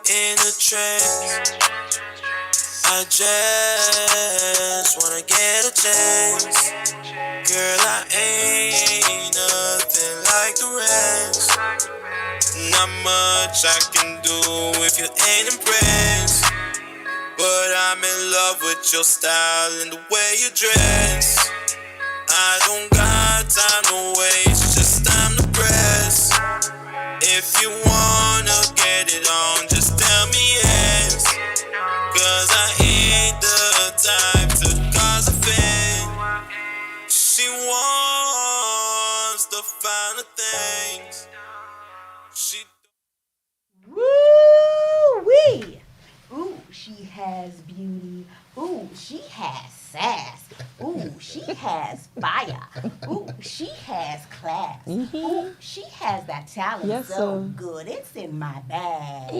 in a trance. I just wanna get a chance. Girl, I ain't nothing like the rest. Not much I can do if you ain't impressed. But I'm in love with your style and the way you dress. I don't got time to waste, just time to press. If you wanna get it on, just tell me yes. Cause I ain't the type to cause a fit. She wants the finer things. She Woo-wee! Ooh, she has beauty. Ooh, she has sass. Ooh, she has fire. Ooh, she has class. Ooh, she has that talent. Yes, so sir. good, it's in my bag.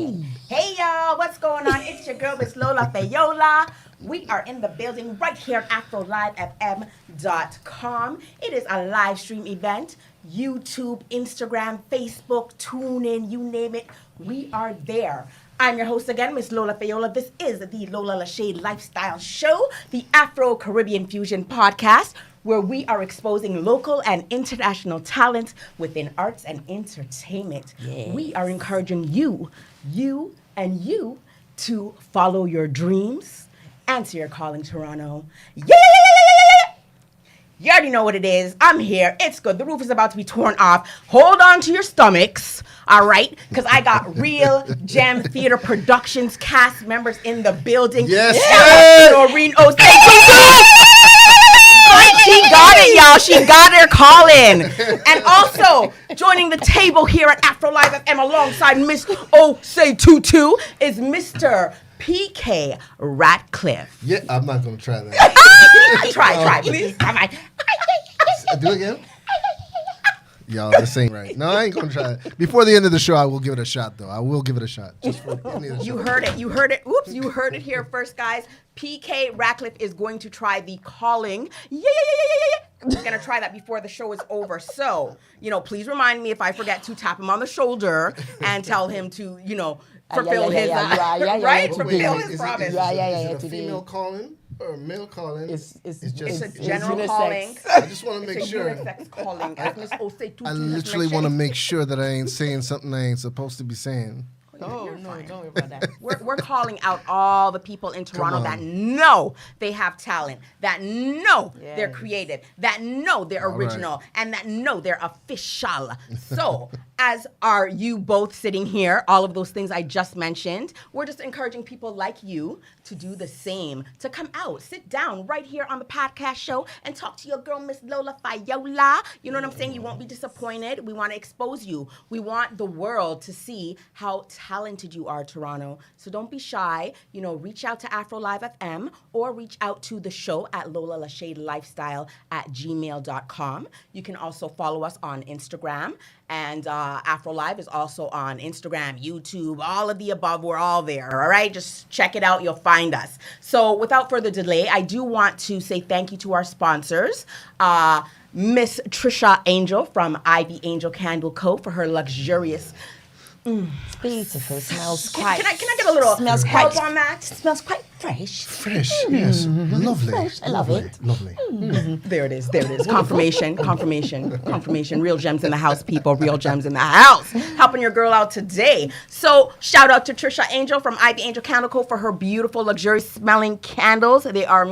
Hey y'all, what's going on? It's your girl, Miss Lola Fayola. We are in the building right here at AfroLiveFM.com. It is a live stream event. YouTube, Instagram, Facebook, TuneIn, you name it. We are there. I'm your host again, Miss Lola Fayola. This is the Lola Lachey Lifestyle Show, the Afro-Caribbean Fusion podcast, where we are exposing local and international talent within arts and entertainment. Yes. We are encouraging you to follow your dreams, answer your calling, Toronto. Yeah! You already know what it is. I'm here. It's good. The roof is about to be torn off. Hold on to your stomachs, all right? Because I got Real Gem Theater Productions cast members in the building. Yes, Noreen, Osei, she got it, y'all. She got her calling. And also, joining the table here at Afro Live FM alongside Miss Osei TuTu is Mr. PK Ratcliffe. Yeah, I'm not gonna try that. Try, please. Come on. Do it again. Y'all, this ain't right. No, I ain't gonna try it. Before the end of the show, I will give it a shot, though. I will give it a shot. Just for the end of the You show. heard it. Oops, you heard it here first, guys. PK Ratcliffe is going to try the calling. Yeah. He's going to try that before the show is over. So, please remind me if I forget to tap him on the shoulder and tell him to, fulfill his, right? Fulfill his promise. Is it a female calling or a male calling? It's just a general unisex. calling. I just want to make It's a sure. unisex calling. As Miss Osei TuTu I has literally want to mentioned. make sure that I ain't saying something I ain't supposed to be saying. No, don't worry about that. We're calling out all the people in Toronto on. that know they have talent, that know they're Yes. creative, that know they're All original, and that know they're official. So, as are you both sitting here, all of those things I just mentioned, we're just encouraging people like you to do the same, to come out, sit down right here on the podcast show and talk to your girl, Miss Lola Fayola. You know what I'm saying? You won't be disappointed. We want to expose you. We want the world to see how talented you are, Toronto. So don't be shy. Reach out to Afro Live FM or reach out to the show at Lola Lachey Lifestyle at gmail.com. You can also follow us on Instagram. And Afro Live is also on Instagram, YouTube, all of the above. We're all there, all right? Just check it out. You'll find us. So without further delay, I do want to say thank you to our sponsors. Miss Trisha Angel from Ivy Angel Candle Co. for her luxurious... It's beautiful. Smells quite. Can I get a little Smells help quite- on that? Smells quite fresh. Fresh, yes. Lovely. Fresh, I love it. Lovely. There it is. Confirmation. Real gems in the house, people. Real gems in the house. Helping your girl out today. So shout out to Trisha Angel from Ivy Angel Candle Co. for her beautiful, luxurious smelling candles. They are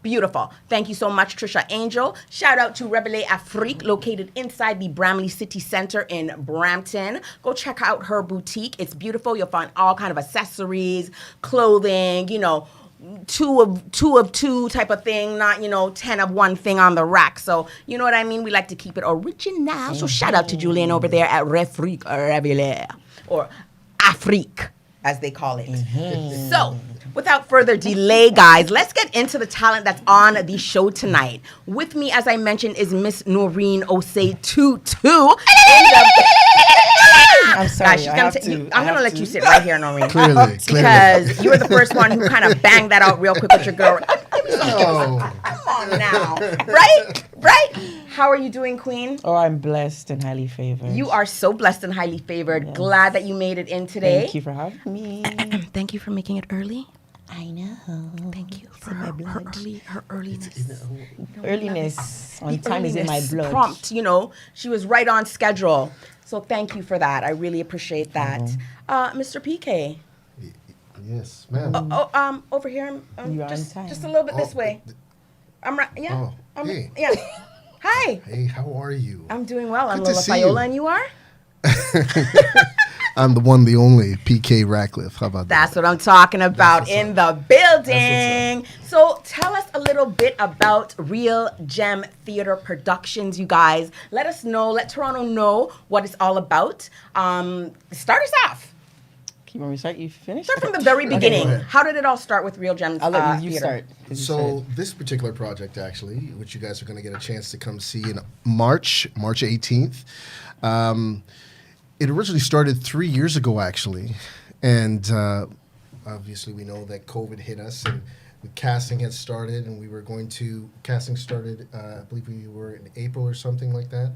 beautiful. Thank you so much, Trisha Angel. Shout out to Rebelle Afrique, located inside the Bramley City Center in Brampton. Go check out her boutique. It's beautiful. You'll find all kind of accessories, clothing, two of two type of thing, not 10 of one thing on the rack. So you know what I mean? We like to keep it original. So shout out to Julian over there at Refrique Rebelle, or Afrique as they call it. So without further delay, guys, let's get into the talent that's on the show tonight. With me, as I mentioned, is Miss Noreen Osei TuTu. I'm sorry. Guys, I'm gonna let you sit right here, Noreen. Clearly. Because you were the first one who kind of banged that out real quick with your girl. Oh. Come on now. Right? How are you doing, Queen? Oh, I'm blessed and highly favored. You are so blessed and highly favored. Yes. Glad that you made it in today. Thank you for having me. Thank you for making it early. I know. Thank you for in my her blood. earliness. Earliness on The time is in my earliness, blood. Prompt, she was right on schedule. So thank you for that. I really appreciate that. Mr. PK. Yes, ma'am. Over here. You are on just, time. just a little bit this way. I'm right. Yeah. Oh, hey. Yeah. Hi. Hey, how are you? I'm doing well. I'm Good to Lola see Fiola, you. and you are? I'm the one, the only PK Ratcliffe. How about That's that? what I'm talking about what's in up. the building. So tell us a little bit about Real Gem Theater Productions, you guys. Let us know, let Toronto know what it's all about. Start us off. You want me to start? You finished? Start from the very beginning. go ahead. How did it all start with Real Gems I'll let you Theater? start. 'cause you So this particular project, actually, which you guys are going to get a chance to come see in March 18th, it originally started 3 years ago, actually. And obviously we know that COVID hit us and the casting had started and casting started, I believe we were in April or something like that.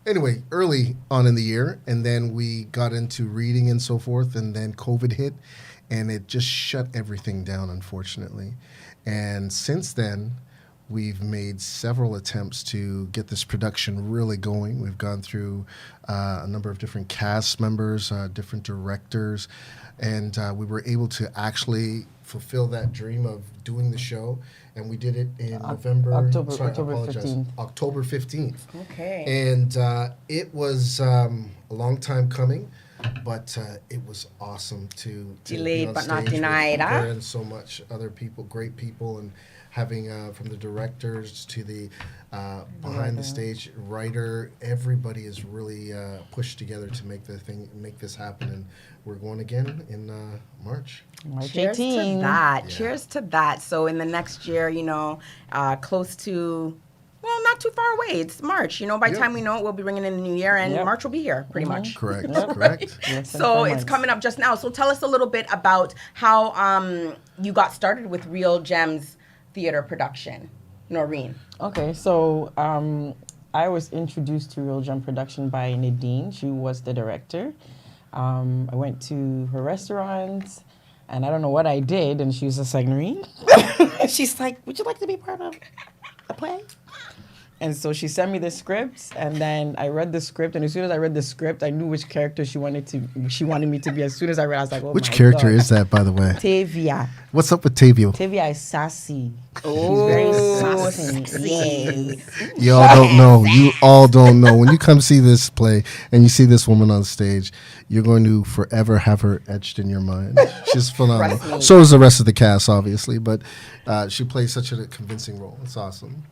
Anyway, early on in the year. And then we got into reading and so forth. And then COVID hit and it just shut everything down, unfortunately. And since then, we've made several attempts to get this production really going. We've gone through a number of different cast members, different directors, and we were able to actually fulfill that dream of doing the show. And we did it in October 15th. 15th. October 15th. Okay. And it was a long time coming, but it was awesome to Delayed be on but not stage with denied, huh? her and so much other people, great people, and having from the directors to the behind the stage writer, everybody is really pushed together to make this happen, and we're going again in March. March Cheers 18. to that. Yeah. Cheers to that. So in the next year, close to, well, not too far away. It's March. By the Yep. time we know it, we'll be ringing in the new year, and Yep. March will be here, pretty much. Correct. Yep. Correct. Less than So 4 it's months. coming up just now. So tell us a little bit about how you got started with Real Gems Theater Production, Noreen. Okay, so I was introduced to Real Gem Production by Nadine. She was the director. I went to her restaurant, and I don't know what I did, and she was just like, Noreen? She's like, would you like to be part of a play? And so she sent me the script, and then I read the script, and as soon as I read the script, I knew which character she wanted me to be. As soon as I read, I was like, oh Which my character God. is that, by the way? Tavia. What's up with Tavio? Tavia is sassy. Oh, She's very sassy. Yes. Y'all don't know. You all don't know. When you come see this play and you see this woman on stage, you're going to forever have her etched in your mind. She's phenomenal. Trust me. So is the rest of the cast, obviously, but she plays such a convincing role. It's awesome.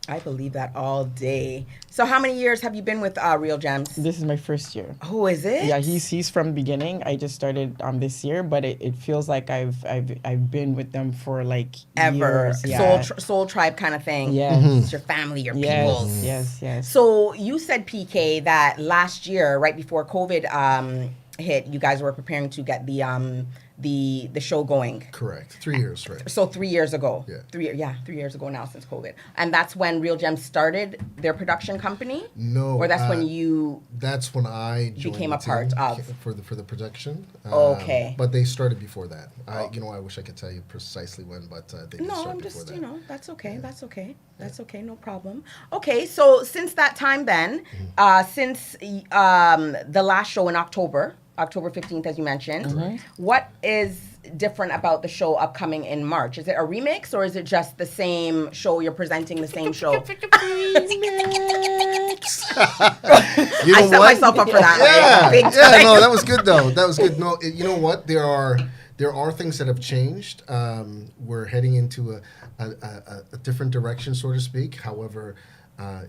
I believe that all day. So how many years have you been with Real Gems? This is my first year. Oh, is it? Yeah, he's from the beginning. I just started this year, but it feels like I've been with them for like Ever. years. Yeah. Soul tribe kind of thing. Yes. It's your family, your peoples. Yes. So you said, PK, that last year, right before COVID hit, you guys were preparing to get the show going. Correct. 3 years, right? So 3 years ago. Yeah. 3 years ago now since COVID. And that's when Real Gems started their production company? No. Or that's when you... That's when I joined Became the a part team of. for the production. Okay. But they started before that. I wish I could tell you precisely when, but they did No, start I'm before just, that. that's okay. That's okay. That's okay. No problem. Okay, so since that time then, since the last show in October 15th, as you mentioned, what is different about the show upcoming in March? Is it a remix or is it just the same show? You're presenting the same show? You know I set what? myself up for that. Big Yeah, time. no, that was good though. That was good. No, you know what? There are things that have changed. We're heading into a different direction, so to speak. However,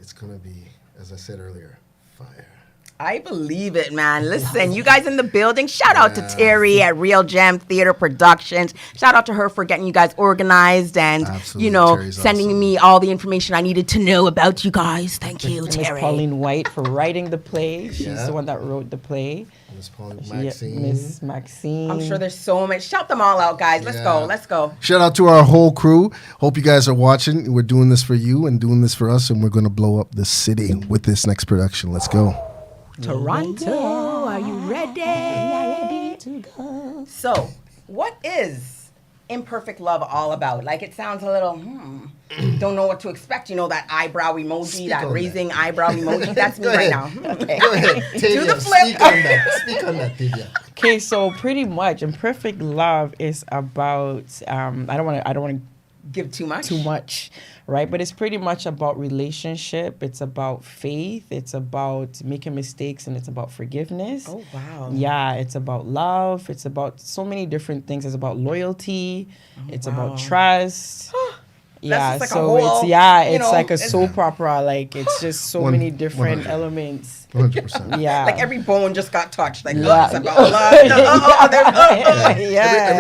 it's going to be, as I said earlier, fire. I believe it, man. Listen, you guys in the building, shout out to Terry at Real Gem Theater Productions. Shout out to her for getting you guys organized and, Absolutely. Terry's sending awesome. me all the information I needed to know about you guys. Thank you, Miss Terry. Pauline White for writing the play. She's Yeah. the one that wrote the play. Miss Pauline She- Maxine. Miss Maxine. I'm sure there's so much. Shout them all out, guys. Let's go. Yeah. Let's go. Shout out to our whole crew. Hope you guys are watching. We're doing this for you and doing this for us, and we're going to blow up the city with this next production. Let's go. Toronto, are you ready? ready to go. So, what is Imperfect Love all about? Like, it sounds a little, don't know what to expect. You know, that eyebrow emoji, Speak that on raising eyebrow emoji? That's me Go right ahead. now. Okay. Go ahead. Do the Tavia, flip. Speak on that, Tavia. Okay, so pretty much, Imperfect Love is about. I don't want to Give too much? too much, right? But it's pretty much about relationship. It's about faith. It's about making mistakes, and it's about forgiveness. Oh, wow. Yeah, it's about love. It's about so many different things. It's about loyalty. It's wow. about trust. Yeah, just like a so whole, it's like a it's- soap opera. Like it's just so One- many different 100. elements. 100%. Yeah, Like every bone just got touched. Like, Yeah. it's about love. Yeah.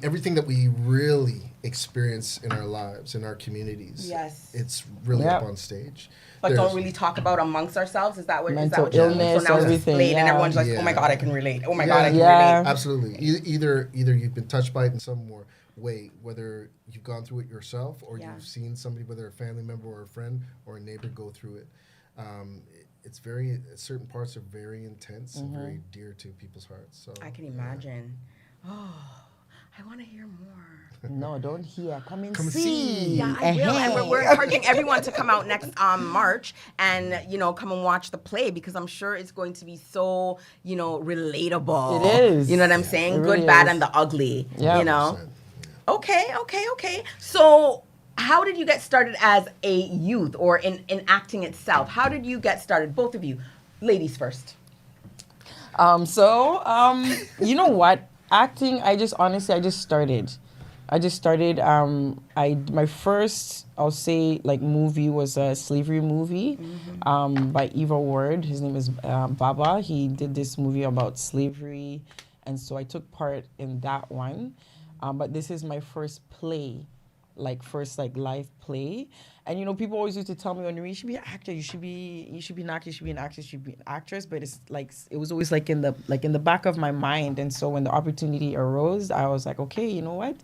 Everything that we really experience in our lives, in our communities. Yes. It's really Yep. up on stage. But There's- don't really talk about amongst ourselves. Is that what? Mental is that what illness, so now it's everything, displayed and yeah. everyone's like, Yeah. oh my god, I can relate. Oh my Yeah. god, I can Yeah. relate. Absolutely. Either you've been touched by it in some more way, whether you've gone through it yourself or Yeah. you've seen somebody, whether a family member or a friend or a neighbor, go through it. It's very certain parts are very intense and very dear to people's hearts. So I can imagine. Oh, I want to hear more. No, don't hear. Come and Come and see. see. Yeah, I will. And we're encouraging everyone to come out next March and, come and watch the play because I'm sure it's going to be so, relatable. It is. You know what I'm saying? It Good, really bad, is. and the ugly. Yeah. You know? 100%, Okay. So how did you get started as a youth or in acting itself? How did you get started? Both of you. Ladies first. You know what? Acting, I just started. My first, I'll say, like movie was a slavery movie, by Eva Ward. His name is Baba. He did this movie about slavery, and so I took part in that one. But this is my first play, first live play. And people always used to tell me, "Oh, Noreen, you should be an actor. You should be an actor. You should be an actress. You should be an actress." But it's it was always in the back of my mind. And so when the opportunity arose, I was like, "Okay, you know what?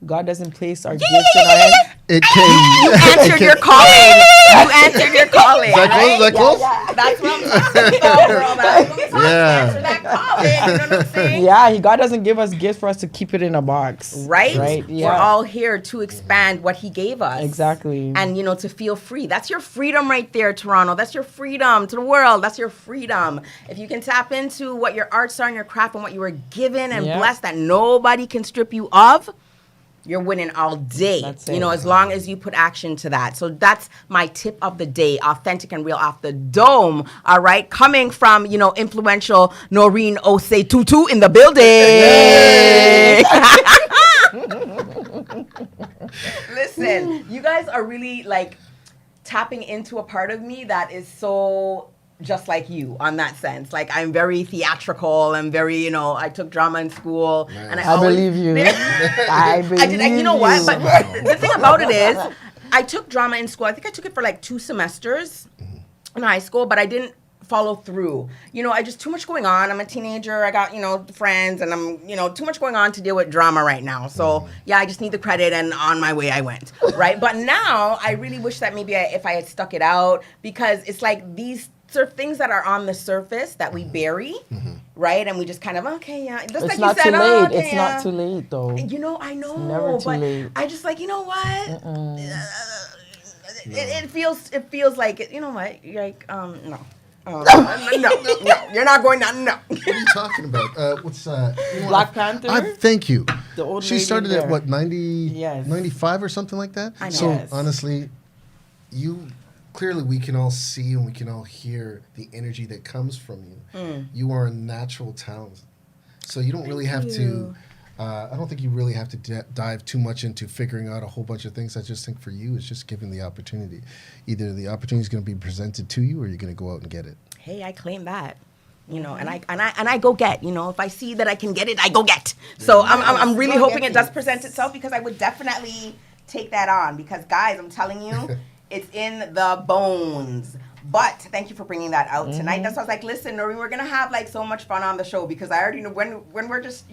God doesn't place our gifts in our hands." It can. You answered your calling. You answered your calling. Is that close? Is that close? That's what I'm talking about, girl. That's what I'm talking about. Yeah. Answer that calling. You know what I'm saying? Yeah, God doesn't give us gifts for us to keep it in a box. Right? Right. We're Yeah. all here to expand what he gave us. Exactly. And, to feel free. That's your freedom right there, Toronto. That's your freedom to the world. That's your freedom. If you can tap into what your arts are and your craft and what you were given and Yeah. blessed that nobody can strip you of, you're winning all day. That's it. As long as you put action to that. So that's my tip of the day. Authentic and real off the dome. All right. Coming from, influential Noreen Osei TuTu in the building. Listen, you guys are really tapping into a part of me that is so just like you on that sense. I'm very theatrical. I'm very, I took drama in school. And I believe you. I believe I did. And you know what? you. But the thing about it is, I took drama in school. I think I took it for 2 semesters in high school, but I didn't follow through. I just too much going on. I'm a teenager. I got, friends and I'm, too much going on to deal with drama right now. So yeah, I just need the credit and on my way I went. Right. But now I really wish that maybe if I had stuck it out, because it's these are things that are on the surface that we bury, right? And we just kind of, okay, yeah. Just It's like not you said, too late. okay, It's yeah. not too late, though. I know, never too but late. I just you know what? It feels like it. You know what? You're no. No, you're not going down. No. What are you talking about? What's Black Panther? Thank you. The old She lady started at there. what 90, Yes. 95 or something like that. I know. So Yes. honestly, clearly we can all see and we can all hear the energy that comes from you. You are a natural talent, so you don't really have to. I don't think you really have to dive too much into figuring out a whole bunch of things. I just think for you, it's just given the opportunity. Either the opportunity is going to be presented to you, or you're going to go out and get it. hey, I claim that. And I go get. If I see that I can get it, I go get. So I'm really hoping it does present itself, because I would definitely take that on, because guys, I'm telling you, it's in the bones. But thank you for bringing that out tonight. That's why I was like, listen, Noreen, we're going to have like so much fun on the show, because I already know when we're just,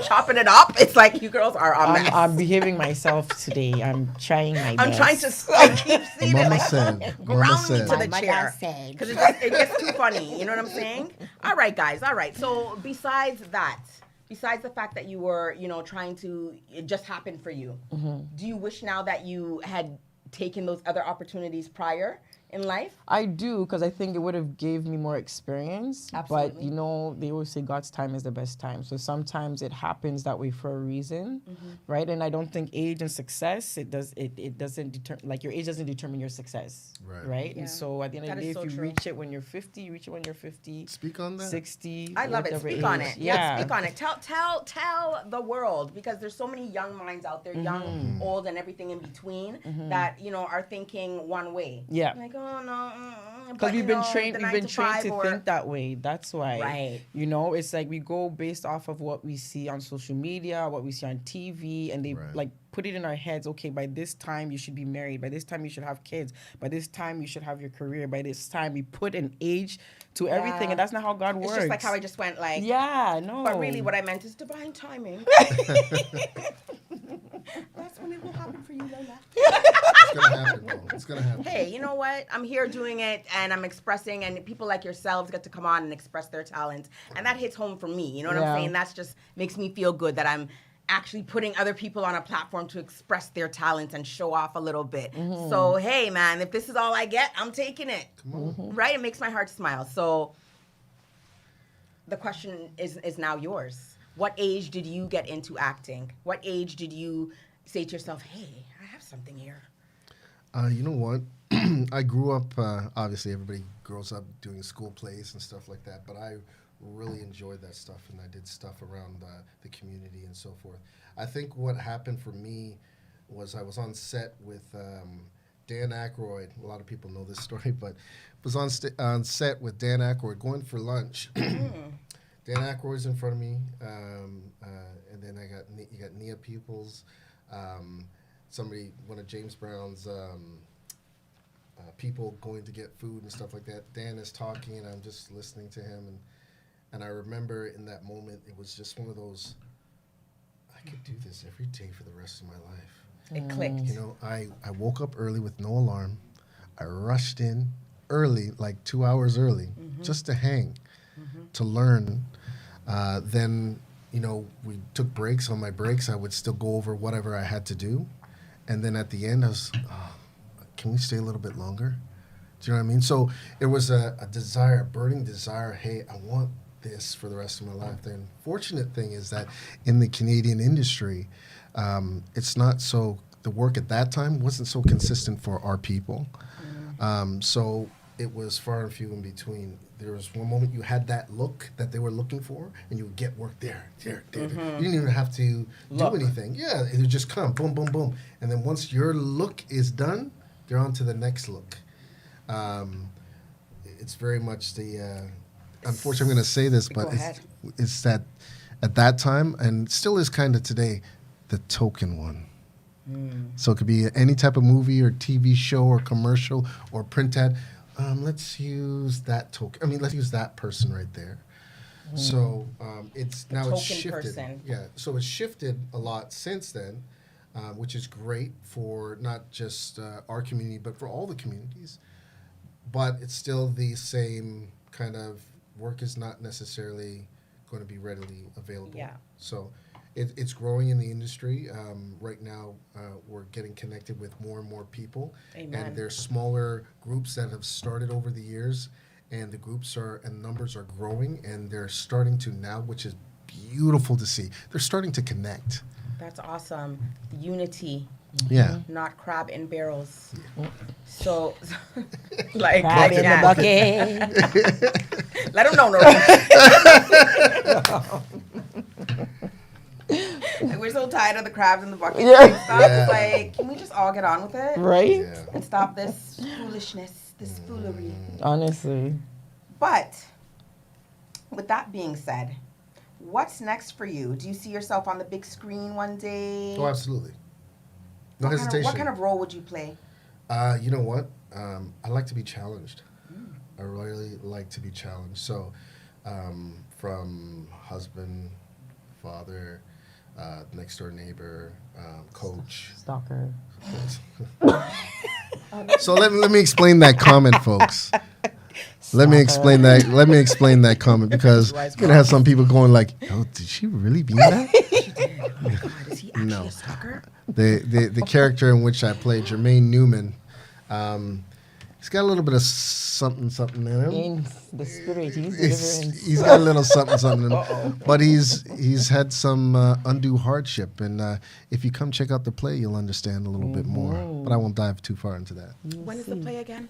chopping it up, it's like you girls are a mess. I'm behaving myself today. I'm trying my best. I'm trying to I keep seeing Mama it like said. ground me said. to the chair. Because it gets too funny. You know what I'm saying? All right, guys. All right. So besides the fact that you were, trying to, it just happened for you, do you wish now that you had taken those other opportunities prior in life? I do, because I think it would have gave me more experience. Absolutely. But they always say God's time is the best time. So sometimes it happens that way for a reason, right? And I don't think age and success, it doesn't determine, like your age doesn't determine your success, right? Yeah. And so at the end of the day, if you reach it when you're 50, you reach it when you're 50. Speak on that. 60. I love it. whatever Speak on age. it. Yeah, speak on it. Tell the world, because there's so many young minds out there, young, old, and everything in between, that are thinking one way. Yeah. Like, oh no. Because we've been trained to think that way. That's why. Right. It's like we go based off of what we see on social media, what we see on TV, and they like put it in our heads, okay, by this time you should be married, by this time you should have kids, by this time you should have your career, by this time we put an age to everything, and that's not how God works. It's just like how I just went like, no. But really what I meant is divine timing. That's when it will happen for you, Lola. It's gonna happen, bro. It's gonna happen. Hey, you know what? I'm here doing it, and I'm expressing, and people like yourselves get to come on and express their talent, and that hits home for me. You know what I'm saying? That's just makes me feel good that I'm actually putting other people on a platform to express their talents and show off a little bit. So, hey, man, if this is all I get, I'm taking it. Come on. Right? It makes my heart smile. So the question is now yours. What age did you get into acting? What age did you say to yourself, hey, I have something here? You know what? I grew up, obviously everybody grows up doing school plays and stuff like that, but I really enjoyed that stuff, and I did stuff around the community and so forth. I think what happened for me was I was on set with Dan Aykroyd. A lot of people know this story, but was on set with Dan Aykroyd going for lunch. Dan Aykroyd's in front of me, and then you got Nia Peoples, one of James Brown's people going to get food and stuff like that. Dan is talking, and I'm just listening to him, and I remember in that moment, it was just one of those, I could do this every day for the rest of my life. It clicked. I woke up early with no alarm. I rushed in early, like 2 hours early, just to hang, to learn. Then, we took breaks. On my breaks, I would still go over whatever I had to do. And then at the end, I was, can we stay a little bit longer? Do you know what I mean? So it was a desire, a burning desire, hey, I want this for the rest of my life. The unfortunate thing is that in the Canadian industry, it's not so, the work at that time wasn't so consistent for our people. So it was far and few in between. There was one moment you had that look that they were looking for, and you would get work there. You didn't even have to do anything. Yeah, it would just come, boom, boom, boom. And then once your look is done, they're on to the next look. It's very much the, unfortunately I'm going to say this, but it's that at that time, and still is kind of today, the token one. So it could be any type of movie or TV show or commercial or print ad. Let's use that token. I mean, let's use that person right there. So it's shifted. Person. Yeah. So it's shifted a lot since then, which is great for not just our community, but for all the communities. But it's still the same kind of work is not necessarily going to be readily available. Yeah. So it's growing in the industry. Right now, we're getting connected with more and more people. Amen. And there's smaller groups that have started over the years, and the groups and numbers are growing, and they're starting to now, which is beautiful to see. They're starting to connect. That's awesome. The unity. Yeah. Not crab in barrels. So, like, Crab in the bucket. Let them know, Noreen. We're so tired of the crabs in the bucket. Yeah. It's like, can we just all get on with it? Right? Yeah. And stop this foolishness, this foolery. Honestly. But with that being said, what's next for you? Do you see yourself on the big screen one day? Oh, absolutely. No What hesitation. what kind of role would you play? You know what? I like to be challenged. I really like to be challenged. So, from husband, father, next door neighbor, coach. Stalker. So let me explain that comment, folks. Let me explain that comment because you're gonna have some people going like, "Oh, did she really mean that?" Oh my God, is he actually No. a stalker? The character in which I played, Jermaine Newman, he's got a little bit of something in him. In the spirit, he's deliverance. He's got a little something in him, but he's had some undue hardship, and if you come check out the play, you'll understand a little bit more. But I won't dive too far into that. When is the play again?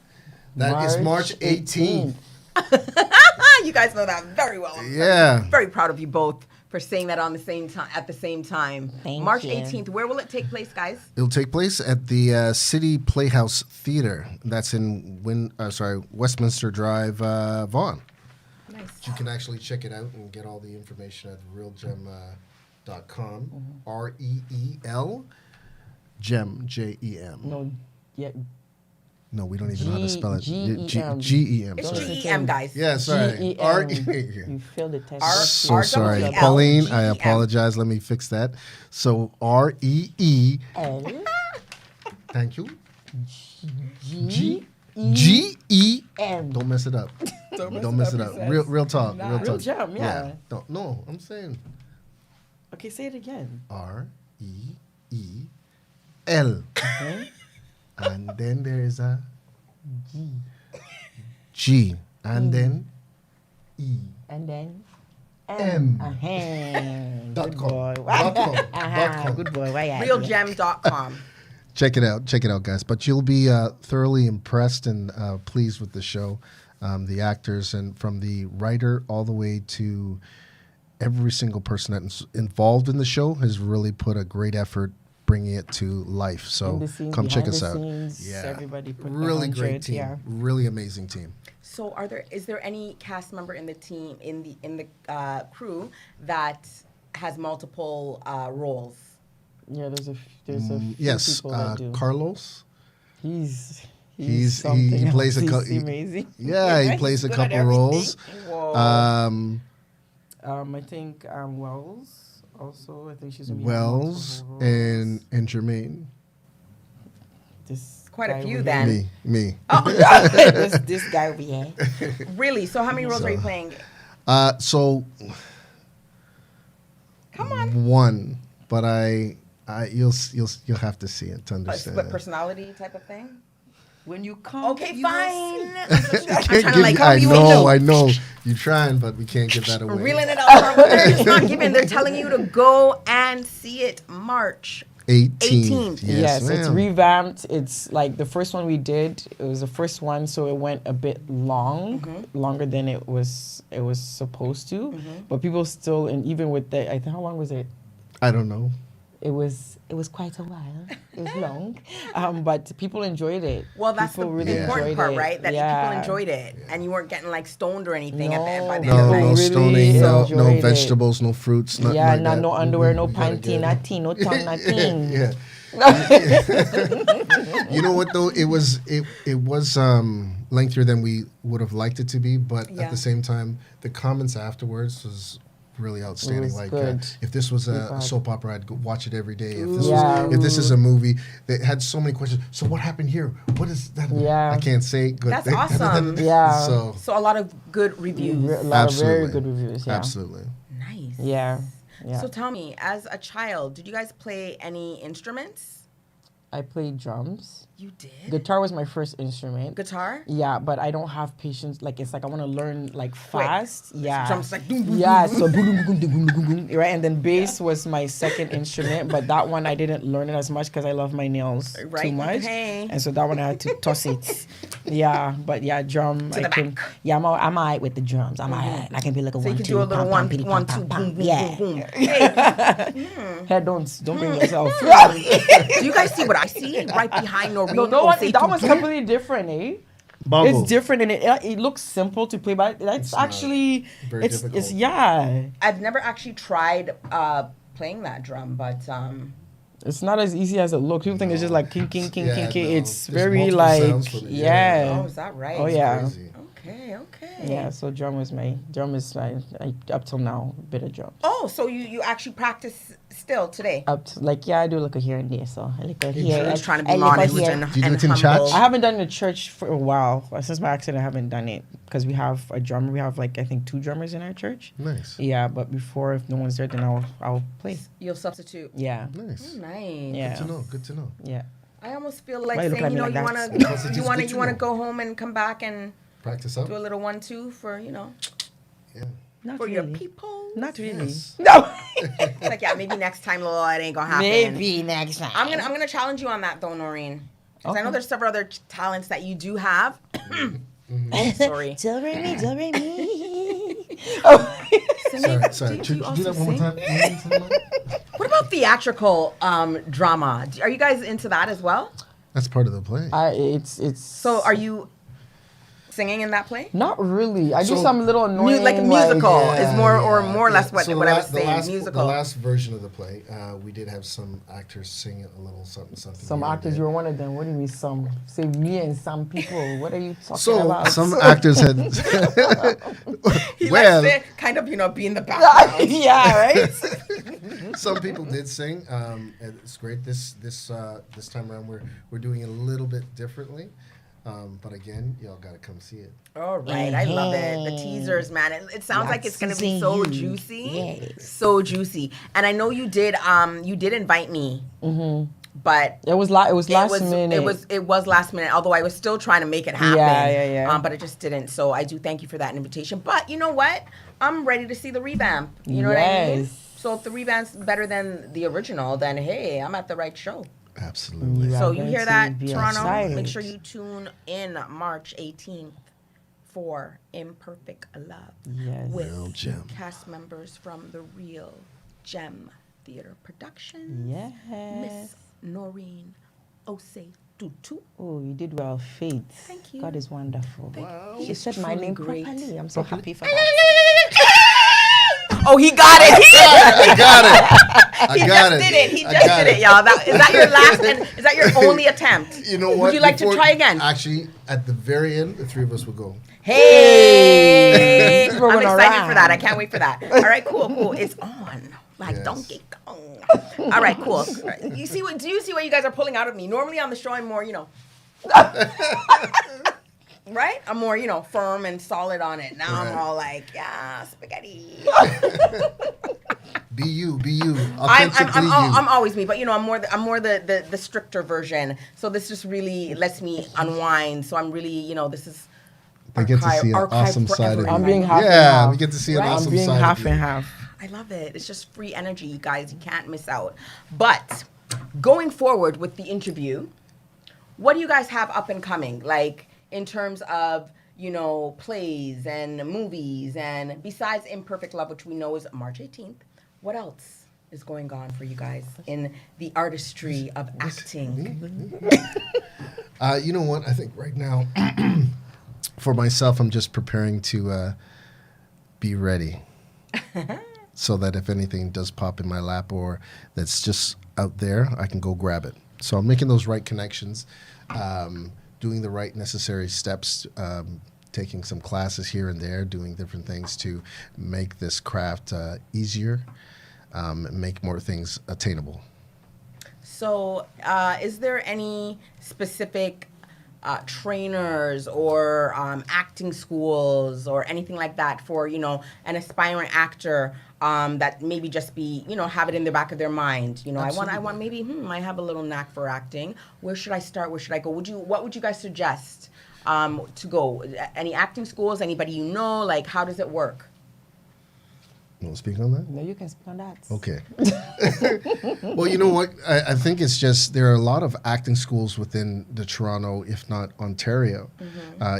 That is March 18th. You guys know that very well. I'm Yeah. very proud of you both for saying that on the same time at the same time. Thank March you. 18th. Where will it take place, guys? It'll take place at the City Playhouse Theater. That's in Westminster Drive, Vaughan. Nice. You can actually check it out and get all the information at realgem.com. REEL Gem, Jem. No, yeah. No, we don't even know how to spell it. G-E-M. G-E-M. It's sorry. GEM, guys. Yeah, sorry. G-E-M. R-E-E. You failed the test. So R- sorry. R-E-E-L. Pauline, I G-E-M. apologize. Let me fix that. So R-E-E. L. Thank you. G. G-E-M. Don't mess it up. Don't mess it up. Real talk. Real talk. Real Gem, yeah. No, I'm saying Okay, say it again. R-E-E-L. And then there is a G. And then E. And then M. Good Dot com. boy. Dot com. Dot com. Good boy. Why Realgem.com. Check it out, guys. But you'll be thoroughly impressed and pleased with the show, the actors, and from the writer all the way to every single person that's involved in the show has really put a great effort bringing it to life. So come check us out. Everybody put Really 100, great team. Yeah. Really amazing team. So, is there any cast member in the team in the crew that has multiple roles? Yeah, there's a few Yes, people that do. Carlos. He's he something plays a else. He's amazing. Yeah, he plays a good at couple roles. Whoa. I think Wells also. I think she's gonna be in Wells multiple roles. and Jermaine. This Quite a guy few over then. Me. here. this guy over here. Really? So, how many roles are you playing? So Come on. one, but you'll have to see it to A understand. split personality type of thing? When you come, Okay, you will fine. see. I'm Can't trying to give like you- help you I in. know. You're trying, but we can't give that away. Reeling it out. They're just not giving. They're telling you to go and see it March 18th. Yes, it's ma'am. revamped. It's like the first one we did. It was the first one, so it went a bit longer than it was supposed to. But people still, and even with the, I think how long was it? I don't know. It was quite a while. It was long, but people enjoyed it. Well, that's people the important enjoyed part, it. right? That Yeah. people enjoyed it, and you weren't getting like stoned or anything at the end. By the No, end of No, the no night. really stoning, no enjoyed it. vegetables, no fruits, nothing Yeah, like that. no underwear, no You gotta panty, get it. nothing, no tongue, nothing. Yeah. You know what though? It was lengthier than we would have liked it to be, but Yeah. at the same time, the comments afterwards was really outstanding. was Like good. if this was a Feedback. soap opera, I'd go watch it every day. If this is a movie, they had so many questions. So what happened here? What is that? Yeah. I can't say. Good. That's awesome. Yeah. So So a lot of good reviews. A lot of very Absolutely. good reviews. Yeah. absolutely. Nice. Yeah. Yeah. So tell me, as a child, did you guys play any instruments? I played drums. You did. Guitar was my first instrument. Guitar. Yeah, but I don't have patience. Like it's like I want to learn like fast. Yeah. Drums like boom, boom, Yeah, so boom, boom, boom, boom, boom, boom, boom, right, and then bass was my second instrument, but that one I didn't learn it as much because I love my nails too Right, much, okay. and so that one I had to toss it. Yeah, but yeah, drum To I the can. back. Yeah, I'm alright with the drums. I'm alright. I can be like a So you one, could two, do a little pam, one, pam, pity, one, pam, two, pam, boom, boom, yeah. boom, boom. Hey, Head don't bring yourself. do you guys see what I see right behind Noreen? No, Osei that one's TuTu? completely different, eh? Bongo. It's different and it looks simple to play, but it's not. actually Very difficult. it's yeah. I've never actually tried playing that drum, but It's not as easy as it looks. People think it's just like king, king, king, Yeah, king, king. no. It's There's very multiple like sounds for it. yeah. oh, is that right? Oh yeah. Crazy. Okay, okay. Yeah, so drum is my up till now a bit of drum. Oh, so you actually practice still today? Up to, like yeah, I do like a here and there, so I like a here. Just trying to I be like a modest here. and Do you do it in humble. church? I haven't done it in church for a while. Since my accident, I haven't done it because we have a drummer. We have like I think 2 drummers in our church. Nice. Yeah, but before if no one's there, then I'll play. You'll substitute. Yeah, Nice. Nice. yeah, Good to know. Good to know. yeah. I almost feel like Why you look saying, at me you know, like you that? wanna Because it's you just wanna good you to wanna know. go home and come back and Practice up. do a little 1-2 for Yeah. Not for really. your people. Not really. Yes. No. It's like yeah, maybe next time, Lolo, it ain't gonna happen. Maybe next time. I'm gonna challenge you on that though, Noreen. Because I know Okay. there's several other talents that you do have. Oh, sorry. Do re me. Sorry. Do Do you that also one more time. What about theatrical drama? Are you guys into that as well? That's part of the play. It's So are you singing in that play? not really. I do So- some little annoying Like a musical Yeah, is more or yeah, more or yeah. less what So I was the saying. last, Musical. The last version of the play, we did have some actors sing a little something. Some here and actors, there. you were one of them. What do you mean some? Say me and some people. What are you talking So about? some actors had. He well, likes to kind of, be in the background. yeah, right. some people did sing. And it's great. This time around, we're doing it a little bit differently. But again, y'all gotta come see it. All right, I love it. The teasers, man. It sounds like it's gonna be Lots so to see. juicy, Yes. so juicy. And I know you did invite me, but It was last minute. It was last minute. Although I was still trying to make it happen. Yeah. But it just didn't. So I do thank you for that invitation. But you know what? I'm ready to see the revamp. You know what I mean? Yes. So if the revamp's better than the original, then hey, I'm at the right show. Absolutely. Yeah. So I'm you going hear to that, be Toronto? excited. Make sure you tune in March 18th for Imperfect Love Yes. with Real Gem. cast members from the Real Gem Theater Production. Yes. Miss Noreen, Osei, TuTu. Oh, you did well, Faith. Thank you. God is wonderful. Wow. She He's said my truly name great. properly. I'm so happy for that. Oh, he got it. I got it. I He got just it. did it. He I just got did it, y'all. Is that your last and is that your only attempt? You know what? Would you like to try again? Actually, at the very end, the three of us will go. Hey, We're I'm going excited for around. that. I can't wait for that. All right, cool. It's on. Like, Yes. don't get gone. All right, cool. All right. Do you see what you guys are pulling out of me? Normally on the show, I'm more, right? I'm more, firm and solid on it. Now I'm Right. all like, yeah, spaghetti. Be you. I'm Authentically you. always me, but I'm more the stricter version. So this just really lets me unwind. So I'm really, this is. They get to see an archived awesome side of forever you. I'm being half and Yeah, half. we get to see an Right? awesome I'm being side half of you. and half. I love it. It's just free energy, you guys. You can't miss out. But going forward with the interview, what do you guys have up and coming? Like in terms of, plays and movies and besides Imperfect Love, which we know is March 18th, what else is going on for you guys in the artistry of acting? You know what? I think right now, for myself, I'm just preparing to be ready. So that if anything does pop in my lap or that's just out there, I can go grab it. So I'm making those right connections, doing the right necessary steps, taking some classes here and there, doing different things to make this craft easier, make more things attainable. So is there any specific trainers or acting schools or anything like that for, an aspiring actor that maybe just be, have it in the back of their mind? I want maybe, I have a little knack for acting. Where should I start? Where should I go? What would you guys suggest to go? Any acting schools? Anybody you know? Like, how does it work? You want to speak on that? No, you can speak on that. Okay. Well, you know what? I think it's just there are a lot of acting schools within the Toronto, if not Ontario,